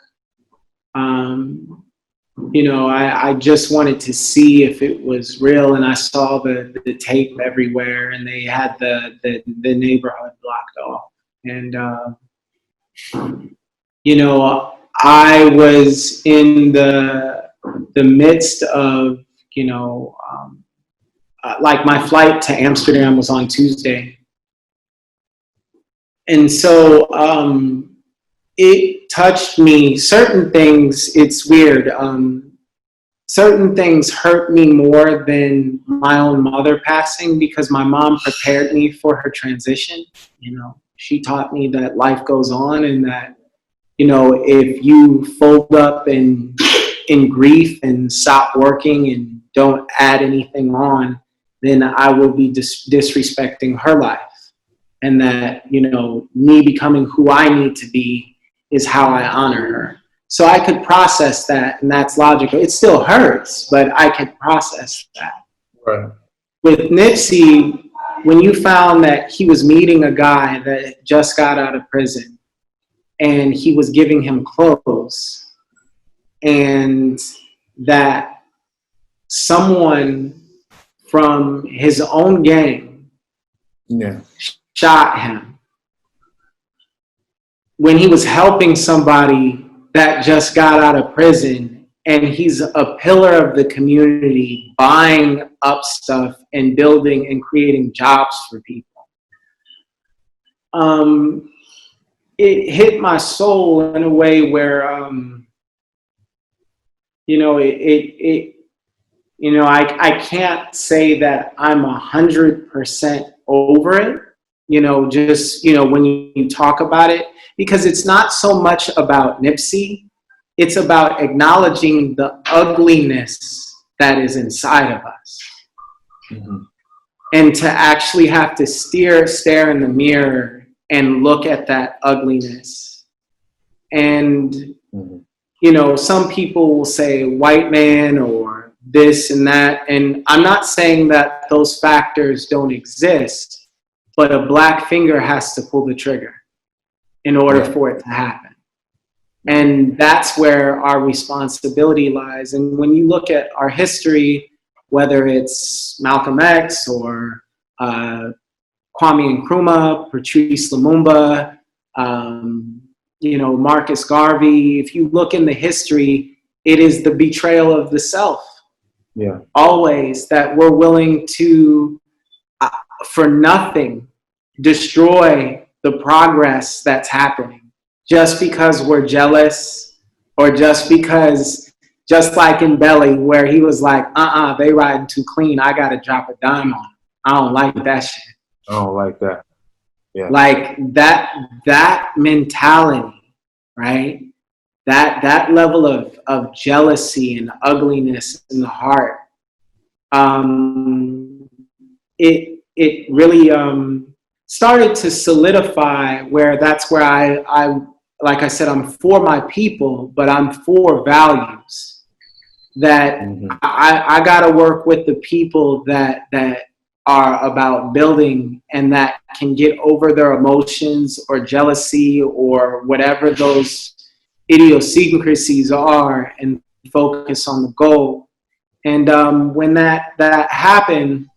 I just wanted to see if it was real, and I saw the tape everywhere, and they had the neighborhood blocked off. And, I was in the midst of, like, my flight to Amsterdam was on Tuesday. And so it touched me. Certain things, it's weird. Certain things hurt me more than my own mother passing, because my mom prepared me for her transition. She taught me that life goes on, and that, if you fold up in grief and stop working and don't add anything on, then I will be disrespecting her life. And that, you know, me becoming who I need to be is how I honor her. So I could process that, and that's logical. It still hurts, but I could process that. Right. With Nipsey, when you found that he was meeting a guy that just got out of prison and he was giving him clothes, and that someone from his own gang shot him when he was helping somebody that just got out of prison, and he's a pillar of the community, buying up stuff and building and creating jobs for people. It hit my soul in a way where, you know, you know, I can't say that I'm 100% over it, you know, just, you know, when you talk about it, because it's not so much about Nipsey, it's about acknowledging the ugliness that is inside of us. Mm-hmm. And to actually have to stare in the mirror and look at that ugliness. And, mm-hmm. you know, some people will say white man or this and that. And I'm not saying that those factors don't exist, but a black finger has to pull the trigger in order for it to happen. And that's where our responsibility lies. And when you look at our history, whether it's Malcolm X or Kwame Nkrumah, Patrice Lumumba, you know, Marcus Garvey, if you look in the history, it is the betrayal of the self. Yeah. Always, that we're willing to, for nothing, destroy the progress that's happening just because we're jealous, or just because, just like in Belly, where he was like, they riding too clean, I gotta drop a dime on it. I don't like that shit. I don't like that. Yeah. Like that mentality, right? That level of jealousy and ugliness in the heart, it really started to solidify where that's where I like I said, I'm for my people, but I'm for values. That mm-hmm. I gotta work with the people that are about building and that can get over their emotions or jealousy or whatever those idiosyncrasies are and focus on the goal. And when that happened,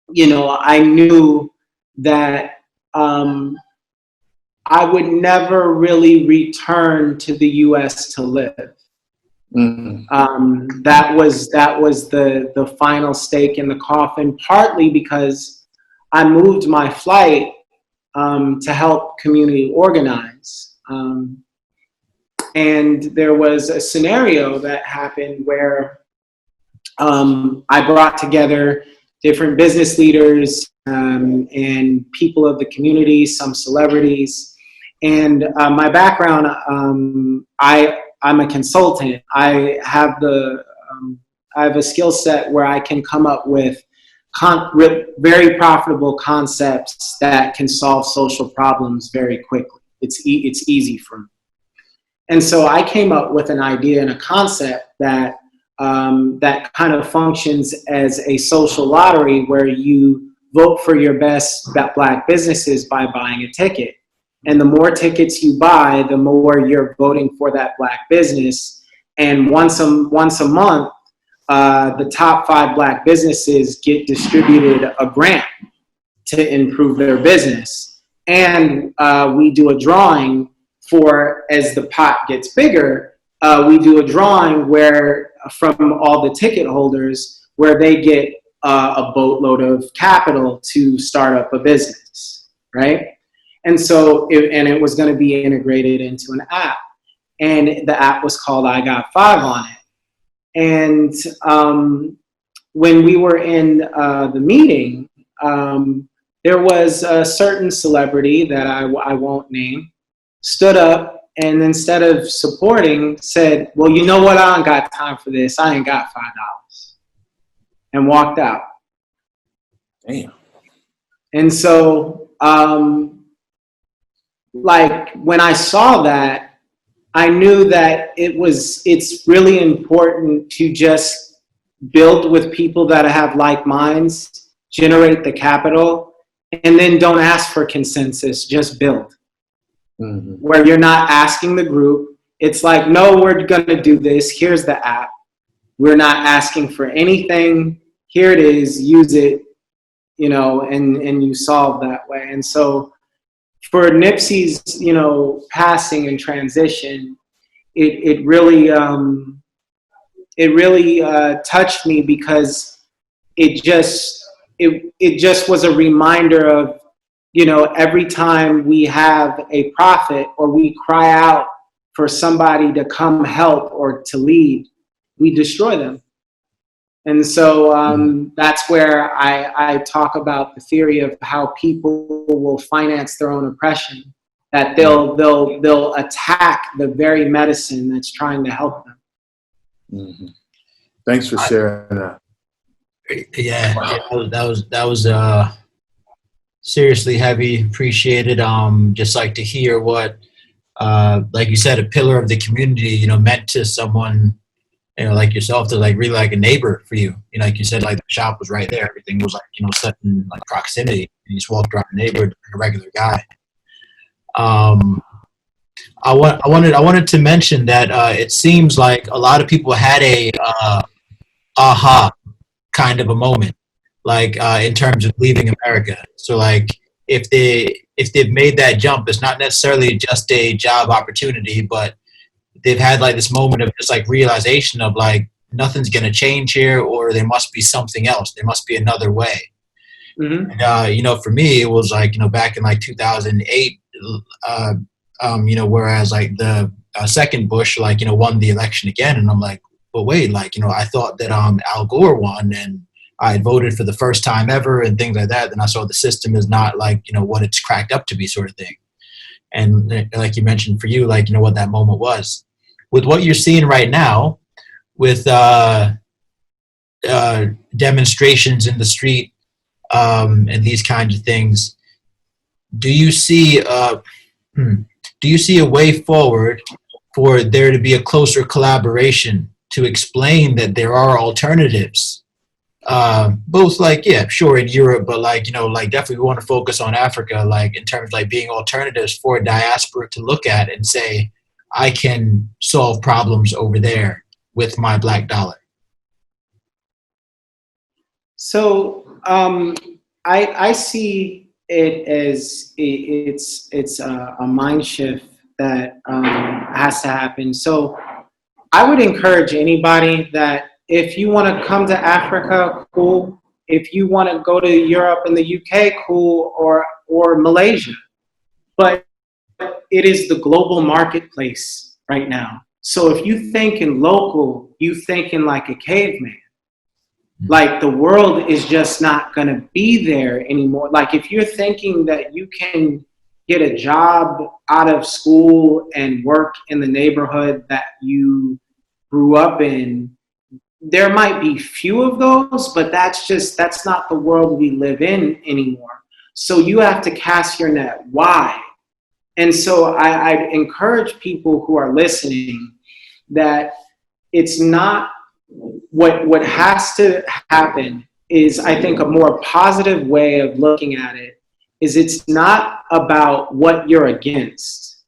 you know, I knew that I would never really return to the U.S. to live. Mm-hmm. That was the final stake in the coffin, partly because I moved my flight to help community organize. And there was a scenario that happened where I brought together different business leaders and people of the community, some celebrities. And my background, I'm a consultant. I have a skill set where I can come up with very profitable concepts that can solve social problems very quickly. It's easy for me. And so I came up with an idea and a concept that that kind of functions as a social lottery where you vote for your best Black businesses by buying a ticket. And the more tickets you buy, the more you're voting for that Black business. And once a month, the top 5 Black businesses get distributed a grant to improve their business. And we do a drawing for, as the pot gets bigger, we do a drawing where from all the ticket holders where they get a boatload of capital to start up a business, right? And so, it was going to be integrated into an app. And the app was called I Got 5 on it. And when we were in the meeting, there was a certain celebrity that I won't name, stood up and instead of supporting said, well, you know what? I ain't got time for this. I ain't got $5. And walked out. Damn. And so, like when I saw that, I knew that it's really important to just build with people that have like minds, generate the capital, and then don't ask for consensus, just build. Mm-hmm. Where you're not asking the group. It's like, no, we're going to do this. Here's the app. We're not asking for anything. Here it is. Use it, you know, and you solve that way. And so for Nipsey's, you know, passing and transition, it really touched me, because it just was a reminder of, you know, every time we have a prophet or we cry out for somebody to come help or to lead, we destroy them. And so that's where I talk about the theory of how people will finance their own oppression, that they'll attack the very medicine that's trying to help them. Mm-hmm. Thanks for sharing that. Yeah, wow. that was seriously heavy. Appreciated. Just like to hear what, like you said, a pillar of the community, you know, meant to someone, you know, like yourself, to like really like a neighbor for you. You know, like you said, like the shop was right there. Everything was like, you know, set in like proximity. And you just walked around the neighborhood like a regular guy. I wanted to mention that it seems like a lot of people had a aha kind of a moment, like in terms of leaving America. So like if they've made that jump, it's not necessarily just a job opportunity, but they've had like this moment of just like realization of like nothing's gonna change here, or there must be something else. There must be another way. Mm-hmm. And, you know, for me, it was like, you know, back in like 2008, you know, whereas like the second Bush, like, you know, won the election again. And I'm like, but wait, like, you know, I thought that Al Gore won and I had voted for the first time ever and things like that. Then I saw the system is not like, you know, what it's cracked up to be, sort of thing. And like you mentioned for you, like, you know, what that moment was. With what you're seeing right now with demonstrations in the street and these kinds of things, do you see a way forward for there to be a closer collaboration to explain that there are alternatives? Both like, yeah, sure, in Europe, but like, you know, like definitely we want to focus on Africa, like in terms of like being alternatives for a diaspora to look at and say, I can solve problems over there with my black dollar. So I see it as it's a mind shift that has to happen. So I would encourage anybody that if you want to come to Africa, cool. If you want to go to Europe and the UK, cool, or Malaysia. But it is the global marketplace right now. So if you think in local, you think in like a caveman. Like the world is just not going to be there anymore. Like if you're thinking that you can get a job out of school and work in the neighborhood that you grew up in, there might be few of those, but that's not the world we live in anymore. So you have to cast your net wide. And so I'd encourage people who are listening that it's not what has to happen is, I think, a more positive way of looking at it is it's not about what you're against.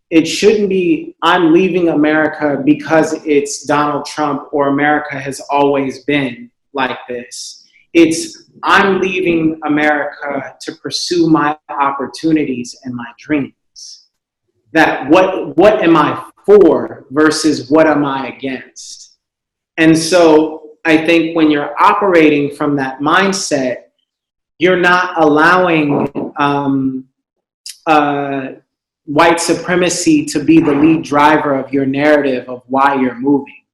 It shouldn't be, I'm leaving America because it's Donald Trump or America has always been like this. It's, I'm leaving America to pursue my opportunities and my dreams. That what am I for versus what am I against? And so I think when you're operating from that mindset, you're not allowing white supremacy to be the lead driver of your narrative of why you're moving.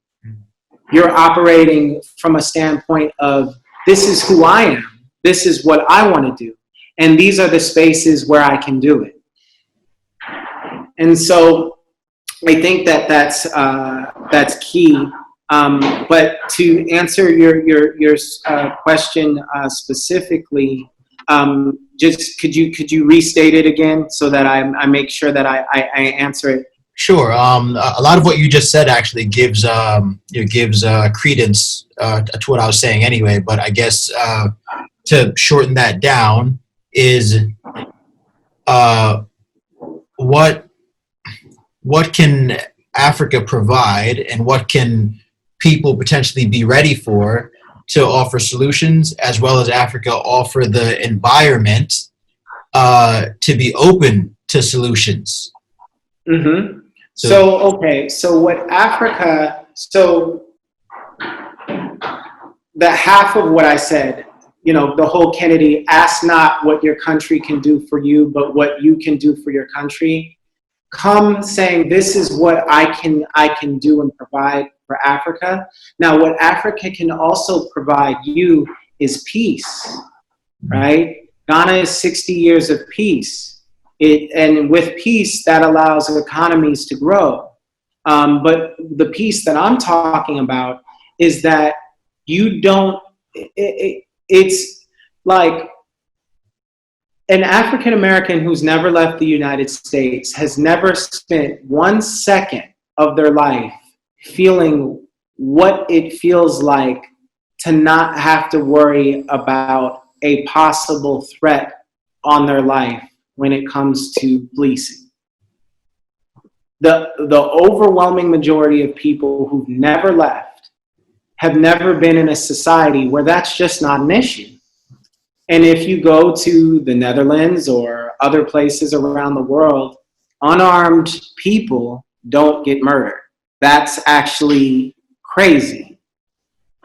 You're operating from a standpoint of, this is who I am. This is what I want to do. And these are the spaces where I can do it. And so I think that that's key. But to answer your question specifically, just could you restate it again so that I make sure that I answer it? Sure. A lot of what you just said actually gives credence to what I was saying anyway. But I guess to shorten that down is what can Africa provide, and what can people potentially be ready for to offer solutions, as well as Africa offer the environment to be open to solutions. Mm-hmm. So what Africa, so the half of what I said, the whole Kennedy, ask not what your country can do for you, but what you can do for your country. Come saying, this is what I can do and provide for Africa. Now, what Africa can also provide you is peace, right? Ghana is 60 years of peace. And with peace, that allows economies to grow. But the peace that I'm talking about is that you don't, it's like an African American who's never left the United States has never spent 1 second of their life feeling what it feels like to not have to worry about a possible threat on their life when it comes to policing. The overwhelming majority of people who've never left have never been in a society where that's just not an issue. And if you go to the Netherlands or other places around the world, unarmed people don't get murdered. That's actually crazy,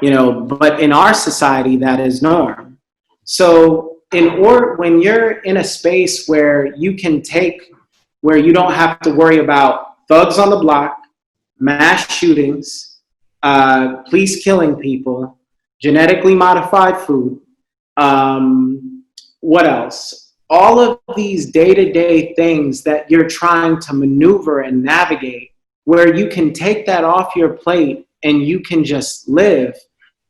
but in our society, that is norm. So when you're in a space where you don't have to worry about thugs on the block, mass shootings, police killing people, genetically modified food, what else? All of these day-to-day things that you're trying to maneuver and navigate, where you can take that off your plate and you can just live.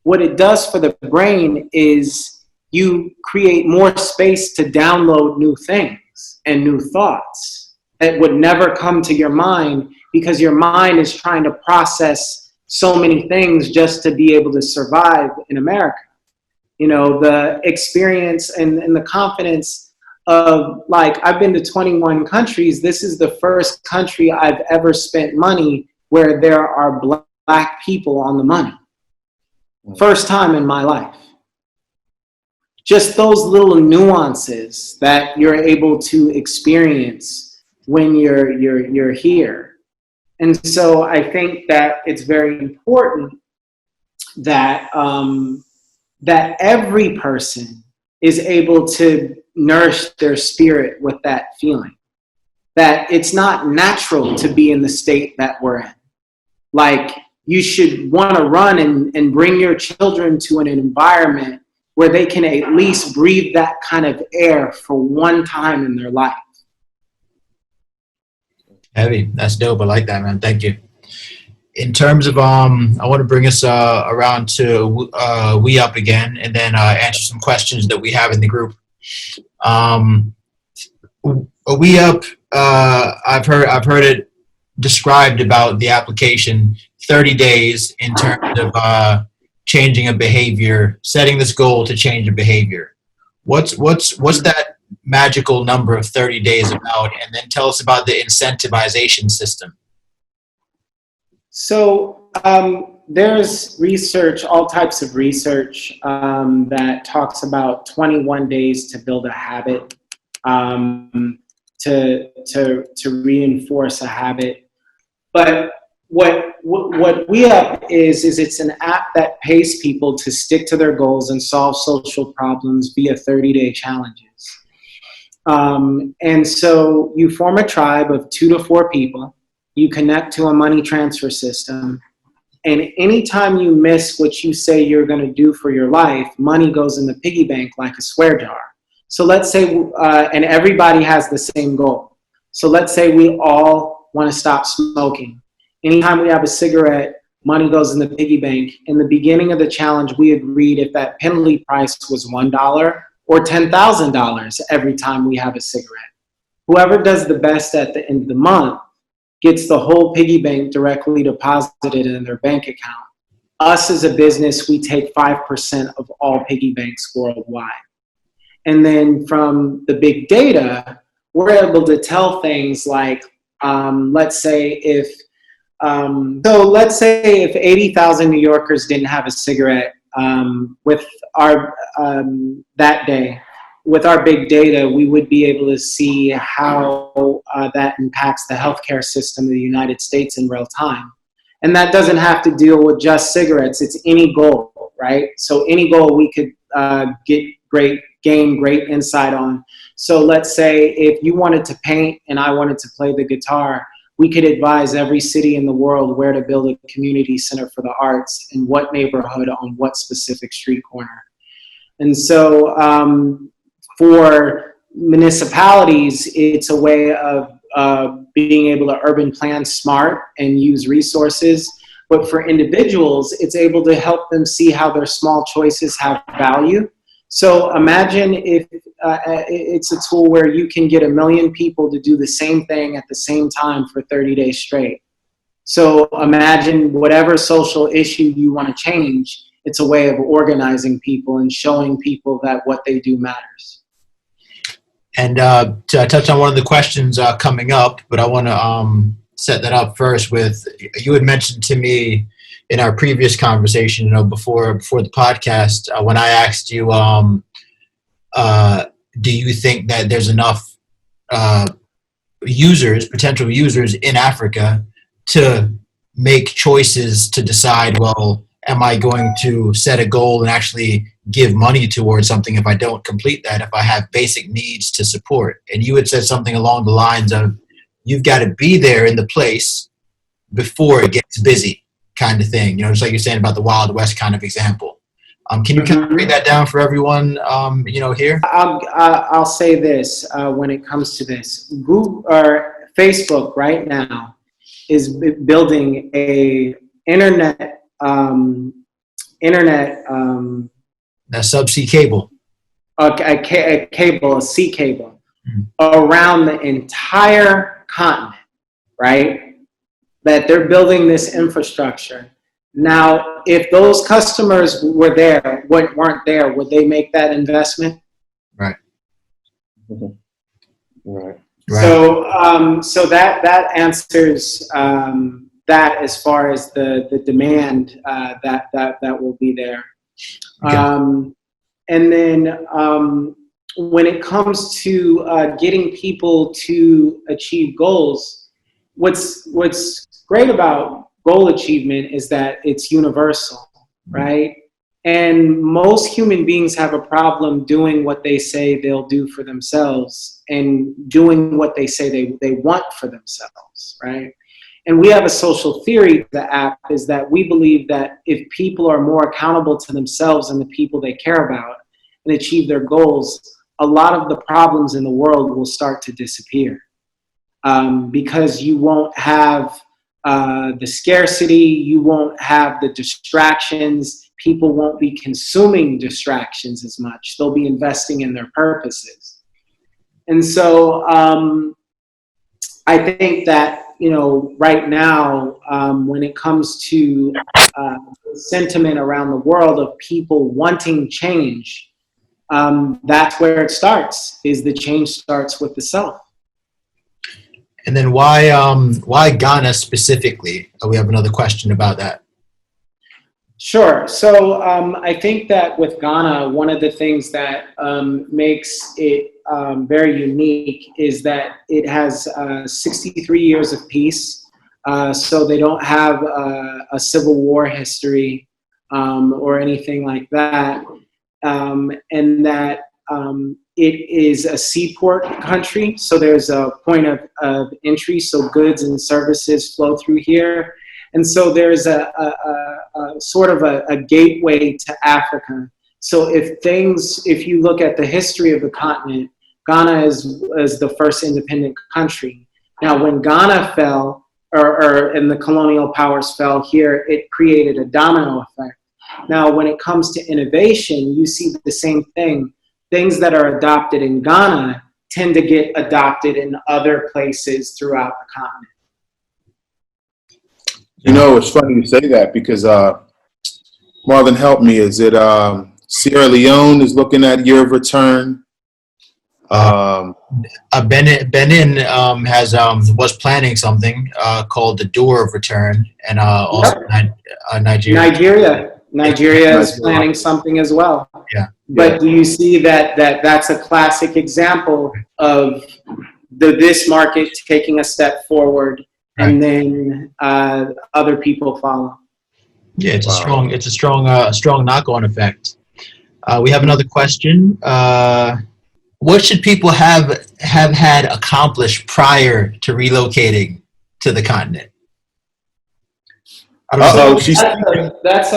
What it does for the brain is you create more space to download new things and new thoughts that would never come to your mind, because your mind is trying to process so many things just to be able to survive in America. The experience and the confidence of, I've been to 21 countries. This is the first country I've ever spent money where there are black people on the money. First time in my life. Just those little nuances that you're able to experience when you're here. And so I think that it's very important that that every person is able to nourish their spirit with that feeling. That it's not natural to be in the state that we're in. You should want to run and bring your children to an environment where they can at least breathe that kind of air for one time in their life. Heavy. That's dope. I like that, man. Thank you. In terms of, I want to bring us around to WeUp again, and then answer some questions that we have in the group. WeUp, I've heard it described about the application, 30 days in terms of changing a behavior, setting this goal to change a behavior. What's that magical number of 30 days about? And then tell us about the incentivization system. So there's research, all types of research that talks about 21 days to build a habit, to reinforce a habit. But what WeUp is it's an app that pays people to stick to their goals and solve social problems via 30-day challenges. And so you form a tribe of 2 to 4 people. You connect to a money transfer system. And anytime you miss what you say you're going to do for your life, money goes in the piggy bank like a swear jar. So let's say, and everybody has the same goal. So let's say we all want to stop smoking. Anytime we have a cigarette, money goes in the piggy bank. In the beginning of the challenge, we agreed if that penalty price was $1 or $10,000 every time we have a cigarette. Whoever does the best at the end of the month gets the whole piggy bank directly deposited in their bank account. Us as a business, we take 5% of all piggy banks worldwide. And then from the big data, we're able to tell things like, let's say if 80,000 New Yorkers didn't have a cigarette with our that day, with our big data, we would be able to see how that impacts the healthcare system of the United States in real time. And that doesn't have to deal with just cigarettes. It's any goal, right? So any goal we could gain great insight on. So let's say if you wanted to paint and I wanted to play the guitar, we could advise every city in the world where to build a community center for the arts, in what neighborhood, on what specific street corner. And so for municipalities, it's a way of being able to urban plan smart and use resources. But for individuals, it's able to help them see how their small choices have value. So imagine if it's a tool where you can get 1 million people to do the same thing at the same time for 30 days straight. So imagine whatever social issue you want to change, it's a way of organizing people and showing people that what they do matters. And to touch on one of the questions coming up, but I want to set that up first with, you had mentioned to me in our previous conversation, before the podcast, when I asked you, do you think that there's enough potential users in Africa to make choices to decide, well, am I going to set a goal and actually give money towards something if I don't complete that, if I have basic needs to support? And you had said something along the lines of, you've got to be there in the place before it gets busy, kind of thing. Just like you're saying about the Wild West kind of example. Can you kind of break that down for everyone, here? I'll say this when it comes to this. Google or Facebook right now is building a internet that subsea cable, a sea cable around the entire continent, right? That they're building this infrastructure. Now, if those customers weren't there, would they make that investment? Right. Right. So that answers that as far as the demand that will be there. Okay. And then when it comes to getting people to achieve goals, what's great about goal achievement is that it's universal, right? And most human beings have a problem doing what they say they'll do for themselves and doing what they say they want for themselves, right? And we have a social theory, the app, is that we believe that if people are more accountable to themselves and the people they care about and achieve their goals, a lot of the problems in the world will start to disappear. Because you won't have the scarcity, you won't have the distractions, people won't be consuming distractions as much. They'll be investing in their purposes. And so I think that, right now, when it comes to sentiment around the world of people wanting change, that's where it starts, is the change starts with the self. And then why Ghana specifically? We have another question about that. Sure. So I think that with Ghana, one of the things that makes it very unique is that it has 63 years of peace. So they don't have a civil war history or anything like that. And that it is a seaport country. So there's a point of entry. So goods and services flow through here. And so there's a sort of a gateway to Africa. So if you look at the history of the continent, Ghana is the first independent country. Now, when Ghana fell, and the colonial powers fell here, it created a domino effect. Now, when it comes to innovation, you see the same thing. Things that are adopted in Ghana tend to get adopted in other places throughout the continent. You know, it's funny you say that because Marlon, help me. Is it Sierra Leone is looking at year of return? Benin was planning something called the Door of Return, and also Nigeria. Nigeria is planning something as well. Yeah. But do you see that's a classic example of this market taking a step forward, and then other people follow? Yeah, it's a strong knock-on effect. We have another question. What should people have had accomplished prior to relocating to the continent? That's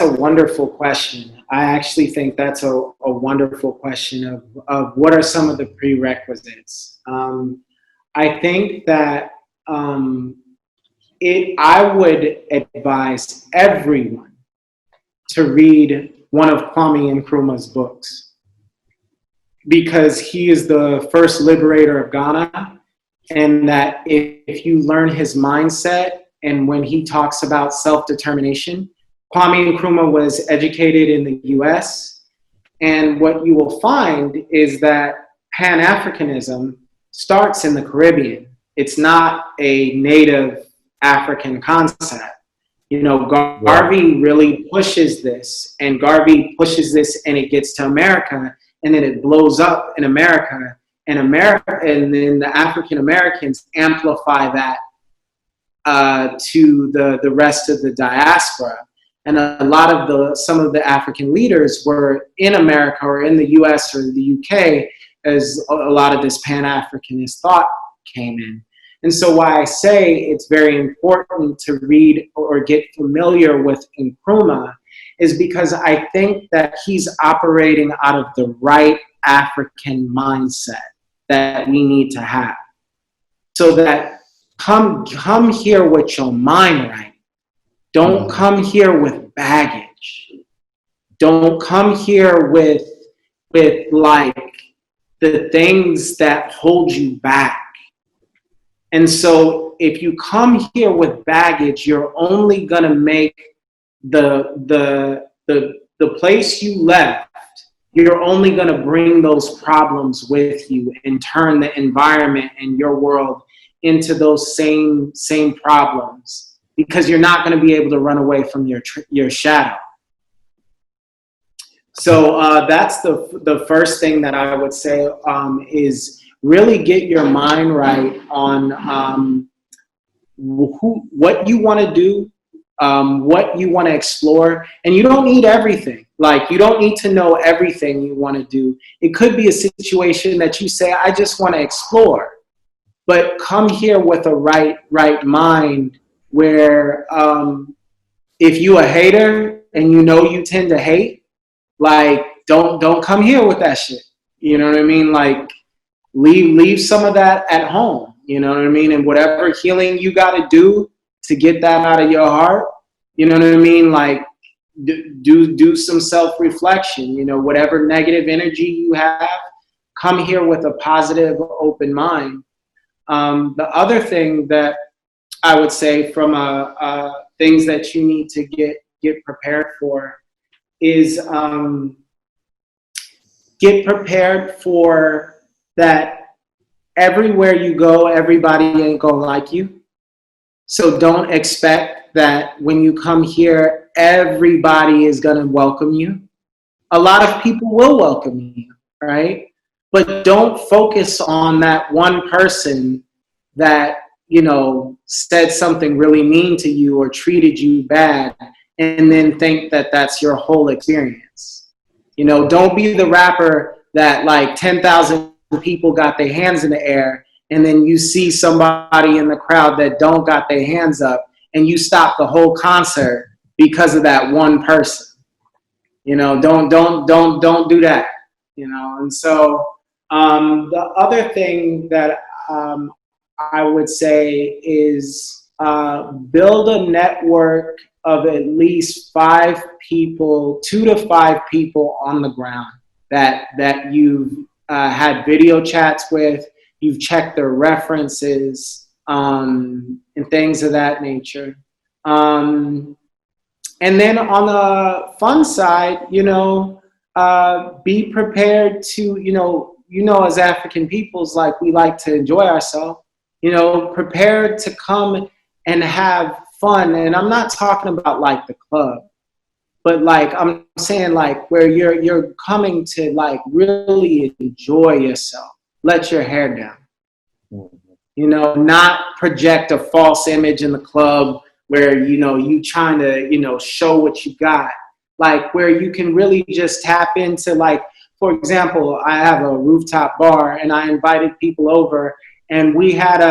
a wonderful question. I actually think that's a wonderful question of what are some of the prerequisites. I think that I would advise everyone to read one of Kwame Nkrumah's books, because he is the first liberator of Ghana, and that if you learn his mindset, and when he talks about self-determination, Kwame Nkrumah was educated in the US, and what you will find is that Pan-Africanism starts in the Caribbean. It's not a native African concept. You know, Garvey really pushes this, and and it gets to America, and then it blows up in America, and then the African Americans amplify that to the rest of the diaspora. And some of the African leaders were in America or in the US or the UK as a lot of this Pan-Africanist thought came in. And so why I say it's very important to read or get familiar with Nkrumah is because I think that he's operating out of the right African mindset that we need to have. So that come here with your mind right. Don't come here with baggage. Don't come here with like the things that hold you back. And so if you come here with baggage, you're only gonna make the place you left, you're only gonna bring those problems with you and turn the environment and your world into those same problems, because you're not gonna be able to run away from your shadow. So that's the first thing that I would say is really get your mind right on what you want to do, what you want to explore. And you don't need everything. Like, you don't need to know everything you want to do. It could be a situation that you say, I just want to explore. But come here with a right mind where if you a hater and you know you tend to hate, like, don't come here with that shit. You know what I mean? Like, leave some of that at home. You know what I mean? And whatever healing you got to do to get that out of your heart, you know what I mean? Like, do some self-reflection. You know, whatever negative energy you have, come here with a positive, open mind. The other thing that I would say from things that you need to get prepared for is get prepared for that everywhere you go, everybody ain't gonna like you. So don't expect that when you come here, everybody is gonna welcome you. A lot of people will welcome you, right? But don't focus on that one person that, you know, said something really mean to you or treated you bad, and then think that that's your whole experience. You know, don't be the rapper that like 10,000 people got their hands in the air, and then you see somebody in the crowd that don't got their hands up, and you stop the whole concert because of that one person. You know, don't do that. You know, and so the other thing that I would say is build a network of at least 5 people, 2 to 5 people on the ground that you've had video chats with, you've checked their references, and things of that nature. And then on the fun side, be prepared to, as African peoples, like, we like to enjoy ourselves, prepared to come and have fun. And I'm not talking about like the club, but like I'm saying like where you're coming to like really enjoy yourself, let your hair down, not project a false image in the club where, you trying to, show what you got, like where you can really just tap into, like, for example, I have a rooftop bar and I invited people over and we had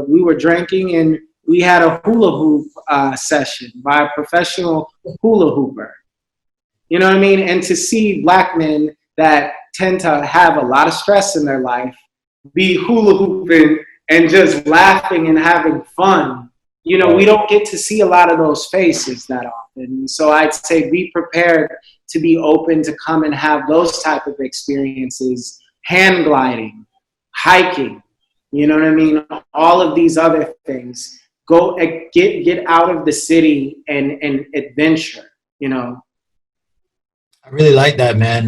we were drinking and we had a hula hoop session by a professional hula hooper. You know what I mean? And to see Black men that tend to have a lot of stress in their life be hula hooping and just laughing and having fun. We don't get to see a lot of those faces that often. So I'd say be prepared to be open to come and have those type of experiences, hand gliding, hiking, you know what I mean? All of these other things. Go get out of the city and adventure, I really like that, man.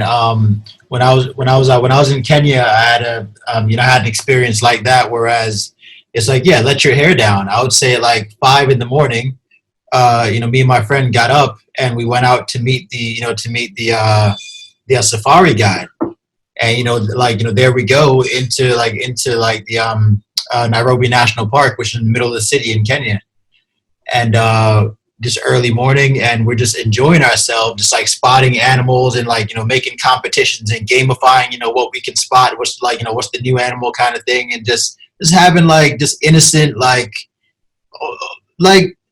When I was in Kenya, I had I had an experience like that. Whereas it's like, yeah, let your hair down. I would say at like 5 in the morning, me and my friend got up and we went out to meet the safari guide. And there we go into the Nairobi National Park, which is in the middle of the city in Kenya. And just early morning, and we're just enjoying ourselves, just like spotting animals and making competitions and gamifying what we can spot, what's the new animal kind of thing, and just having just innocent like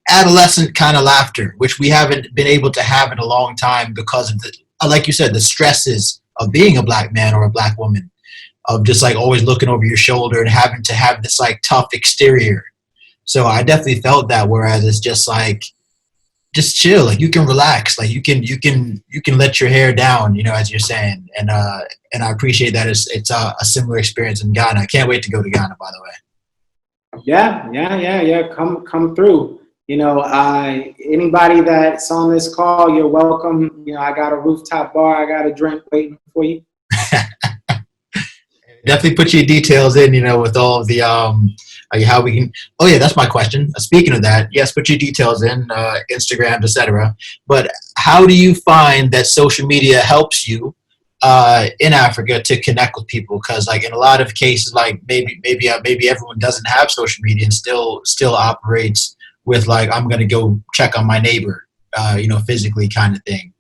adolescent kind of laughter, which we haven't been able to have in a long time because of like you said, the stresses of being a Black man or a Black woman, of just always looking over your shoulder and having to have this tough exterior. So I definitely felt that, whereas it's just just chill, you can relax, you can let your hair down, as you're saying. And I appreciate that it's a similar experience in Ghana. I can't wait to go to Ghana, by the way. Yeah. Come through. Anybody that's on this call, you're welcome. I got a rooftop bar, I got a drink waiting for you. Definitely put your details in, with all of the how we can. Oh yeah, that's my question. Speaking of that, yes, put your details in, Instagram, etc. But how do you find that social media helps you in Africa to connect with people? Because in a lot of cases, maybe everyone doesn't have social media and still operates with I'm going to go check on my neighbor, physically kind of thing.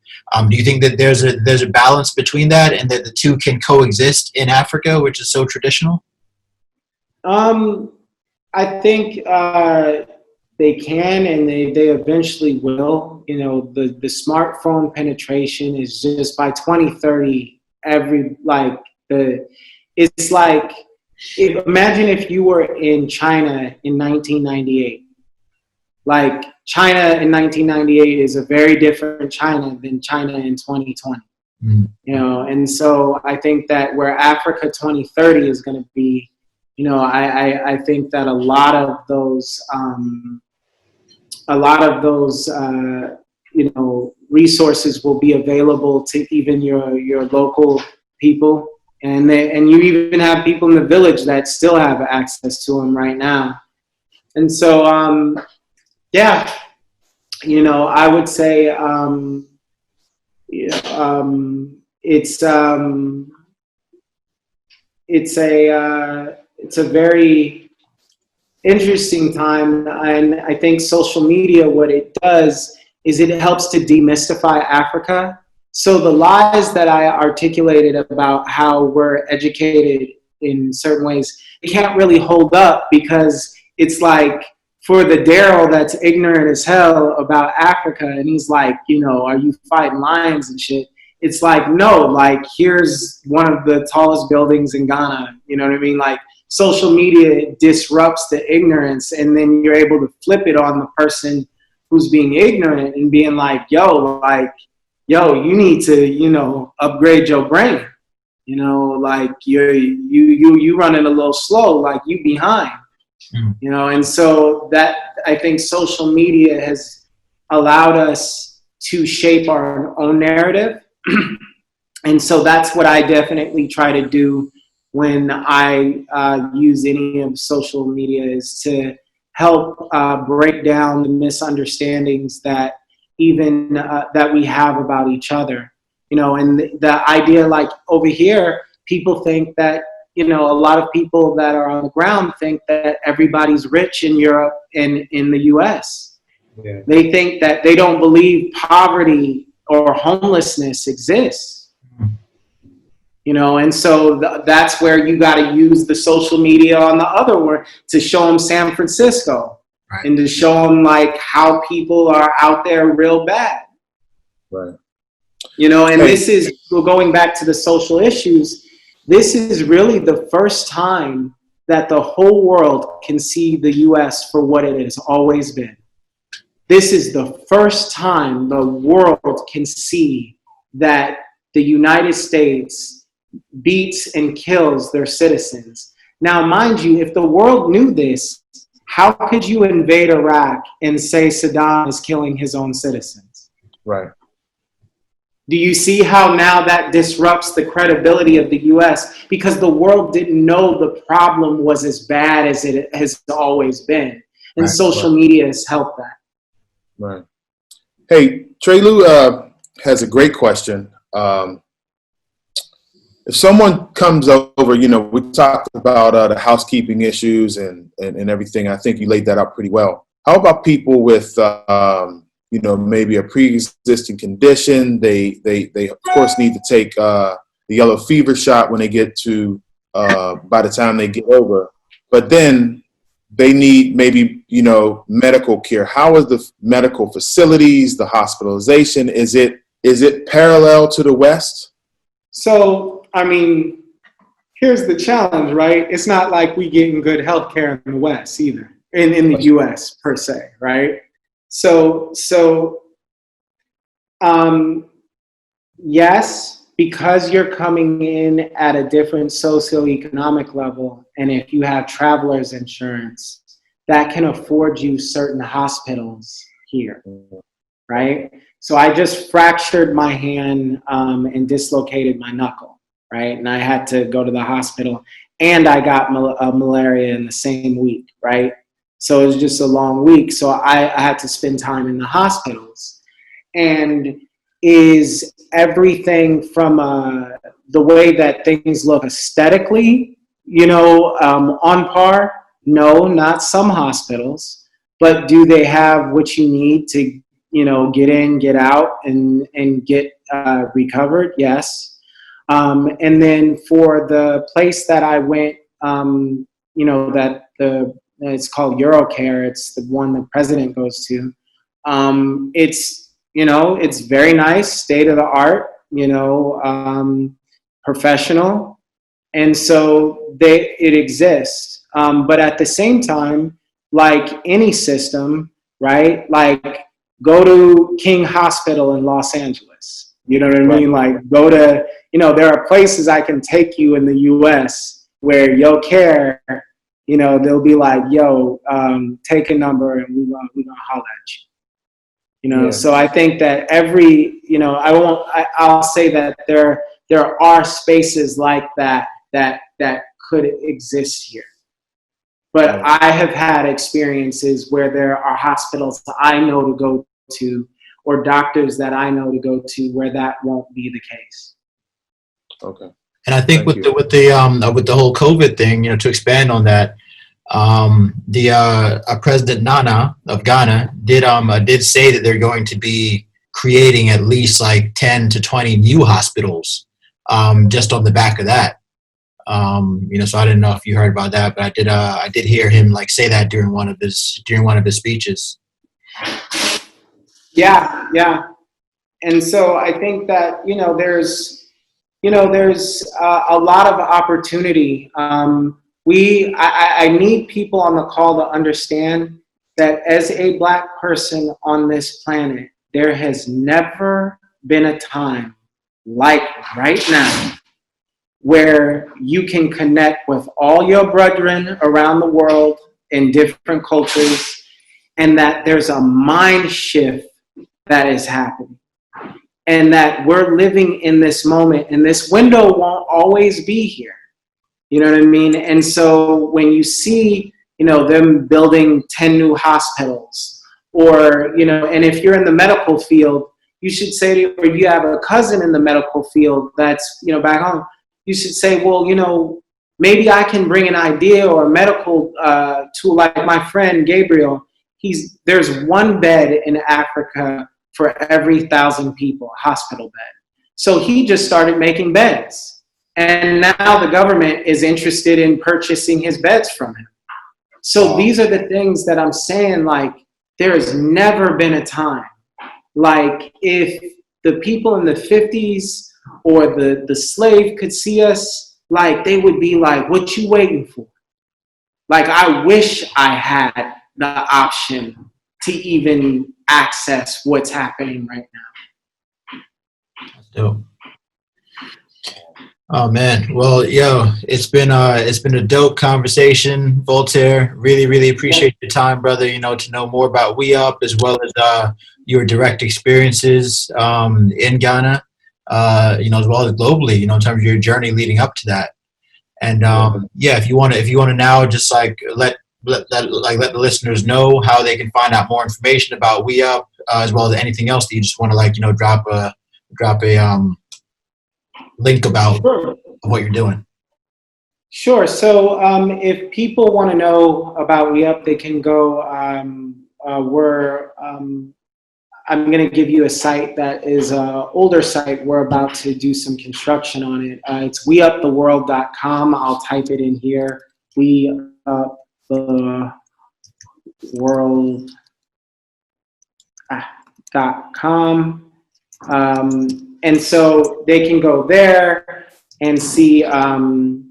Do you think that there's a balance between that and that the two can coexist in Africa, which is so traditional? I think they can, and they eventually will. The smartphone penetration is just by 2030. Imagine if you were in China in 1998. China in 1998 is a very different China than China in 2020. And so I think that where Africa 2030 is going to be, I think that a lot of those resources will be available to even your local people, and you even have people in the village that still have access to them right now. And so I would say it's a very interesting time, and I think social media, what it does is it helps to demystify Africa. So the lies that I articulated about how we're educated in certain ways, it can't really hold up, because it's for the Daryl that's ignorant as hell about Africa, and he's are you fighting lions and shit? It's no, here's one of the tallest buildings in Ghana, you know what I mean? social media disrupts the ignorance, and then you're able to flip it on the person who's being ignorant and being like, yo, you need to, upgrade your brain. Like you running a little slow, like you behind. And so that, I think social media has allowed us to shape our own narrative. And so that's what I definitely try to do when I use any of social media, is to help break down the misunderstandings that even that we have about each other. And the idea, like over here, people think that, a lot of people that are on the ground think that everybody's rich in Europe and in the US. Yeah. They think that, they don't believe poverty or homelessness exists. And so that's where you got to use the social media on the other one to show them San Francisco, right, and to show them like how people are out there real bad. Right. And this is, going back to the social issues, this is really the first time that the whole world can see the US for what it has always been. This is the first time the world can see that the United States beats and kills their citizens. Now, mind you, if the world knew this, how could you invade Iraq and say Saddam is killing his own citizens? Right. Do you see how now that disrupts the credibility of the US? Because the world didn't know the problem was as bad as it has always been. And social media has helped that. Right. Hey, Trey Lou has a great question. If someone comes over, we talked about the housekeeping issues and everything. I think you laid that out pretty well. How about people with, maybe a pre-existing condition? They of course need to take the yellow fever shot when they get to, by the time they get over. But then they need maybe, medical care. How is the medical facilities, the hospitalization? Is it parallel to the West? So, here's the challenge, right? It's not like we getting good health care in the West either, in the US per se, right? So yes, because you're coming in at a different socioeconomic level, and if you have traveler's insurance, that can afford you certain hospitals here, right? So I just fractured my hand and dislocated my knuckle, right? And I had to go to the hospital, and I got malaria in the same week, right? So it was just a long week. So I had to spend time in the hospitals. And is everything from the way that things look aesthetically, on par? No, not some hospitals. But do they have what you need to, get in, get out, and get recovered? Yes. And then for the place that I went, it's called Eurocare. It's the one the president goes to. It's very nice, state of the art, professional. And so it exists. But at the same time, like any system, right? Like go to King Hospital in Los Angeles. You know what I mean? Like go to, there are places I can take you in the US where your care, they'll be like, yo, take a number and we're gonna holler at you. Yeah. So I think that I'll say that there are spaces like that could exist here. But I have had experiences where there are hospitals that I know to go to, or doctors that I know to go to, where that won't be the case. Okay. And I think with the whole COVID thing, to expand on that, President Nana of Ghana did say that they're going to be creating at least like 10 to 20 new hospitals, just on the back of that. So I didn't know if you heard about that, but I did hear him like say that during one of his speeches. Yeah. And so I think that, there's a lot of opportunity I need people on the call to understand that as a Black person on this planet, there has never been a time like right now where you can connect with all your brethren around the world in different cultures, and that there's a mind shift that is happening, and that we're living in this moment, and this window won't always be here. You know what I mean? And so when you see, them building 10 new hospitals, or, and if you're in the medical field, you should say, or you have a cousin in the medical field that's, back home, you should say, well, maybe I can bring an idea or a medical tool, like my friend Gabriel. There's one bed in Afrika for every 1,000 people, a hospital bed. So he just started making beds. And now the government is interested in purchasing his beds from him. So these are the things that I'm saying, like, there has never been a time. Like, if the people in the 50s or the slave could see us, like, they would be like, what you waiting for? Like, I wish I had the option to even access what's happening right now. That's dope. Oh man, well, it's been a dope conversation, Voltaire. Really, really appreciate your time, brother. To know more about WeUp, as well as your direct experiences in Ghana, as well as globally, in terms of your journey leading up to that. And if you want to now just like let the listeners know how they can find out more information about WeUp, as well as anything else that you just want to drop a link about what you're doing. Sure. So if people want to know about WeUp, they can go. I'm going to give you a site that is an older site. We're about to do some construction on it. It's weuptheworld.com. I'll type it in here. weuptheworld.com. And so they can go there and see some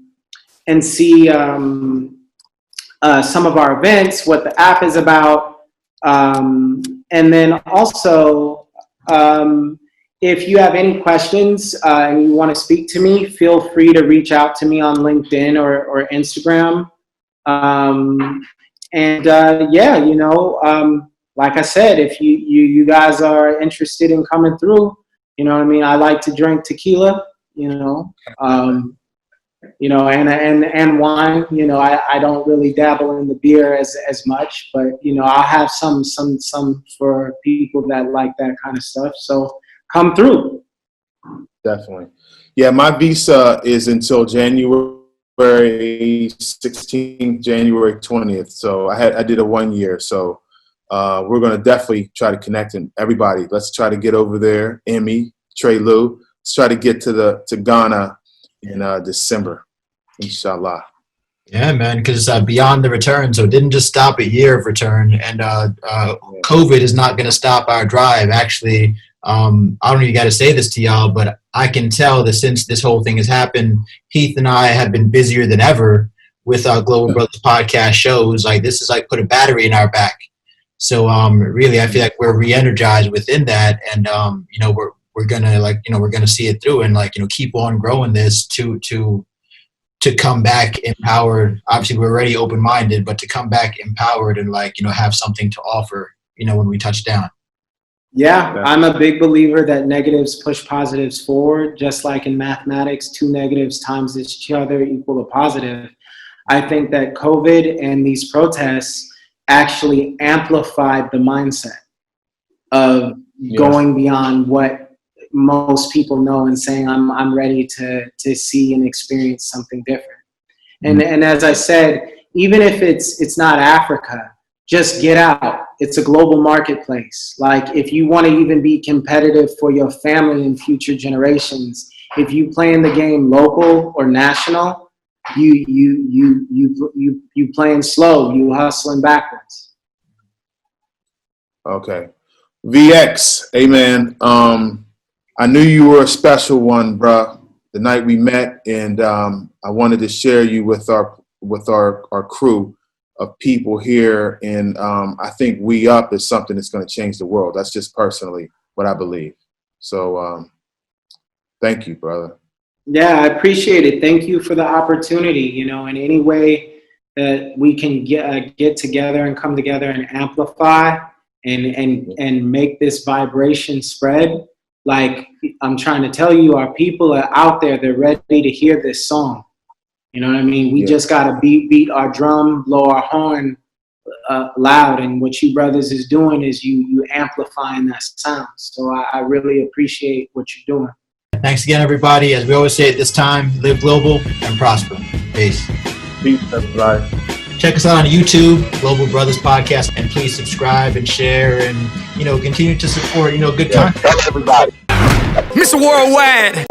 of our events, what the app is about. And then also, if you have any questions and you want to speak to me, feel free to reach out to me on LinkedIn or Instagram. Like I said, if you guys are interested in coming through, I like to drink tequila, and wine. I don't really dabble in the beer as much, but I'll have some for people that like that kind of stuff. So come through. Definitely. Yeah, my visa is until January 16th, January 20th. So I did a 1 year. So we're going to definitely try to connect, and everybody, let's try to get over there. Emmy, Trey Lou, let's try to get to Ghana in December, inshallah. Yeah, man, because beyond the return, so it didn't just stop a year of return, and COVID is not going to stop our drive. Actually, I don't know if you got to say this to y'all, but I can tell that since this whole thing has happened, Heath and I have been busier than ever with our Global Brothers podcast shows. Like, this is like put a battery in our back. So really, I feel like we're re-energized within that, and we're gonna see it through, and keep on growing this to come back empowered. Obviously, we're already open-minded, but to come back empowered and have something to offer, when we touch down. Yeah, I'm a big believer that negatives push positives forward. Just like in mathematics, 2 negatives times each other equal a positive. I think that COVID and these protests actually amplified the mindset of going beyond what most people know and saying, I'm ready to see and experience something different. And as I said, even if it's not Africa, just get out. It's a global marketplace. Like, if you want to even be competitive for your family and future generations, if you play in the game local or national, you playing slow, you hustling backwards. Okay. VX, amen. I knew you were a special one, bruh, the night we met, and I wanted to share you with our with our crew of people here. And I think WeUp is something that's going to change the world. That's just personally what I believe. So thank you, brother. Yeah, I appreciate it. Thank you for the opportunity. You know, in any way that we can get together and come together and amplify and make this vibration spread. Like I'm trying to tell you, our people are out there. They're ready to hear this song. You know what I mean? We just got to beat our drum, blow our horn loud. And what you brothers is doing is you amplifying that sound. So I really appreciate what you're doing. Thanks again, everybody. As we always say at this time, live global and prosper. Peace. Peace, everybody. Check us out on YouTube, Global Brothers Podcast, and please subscribe and share and, continue to support, good content. Everybody. Mr. Worldwide.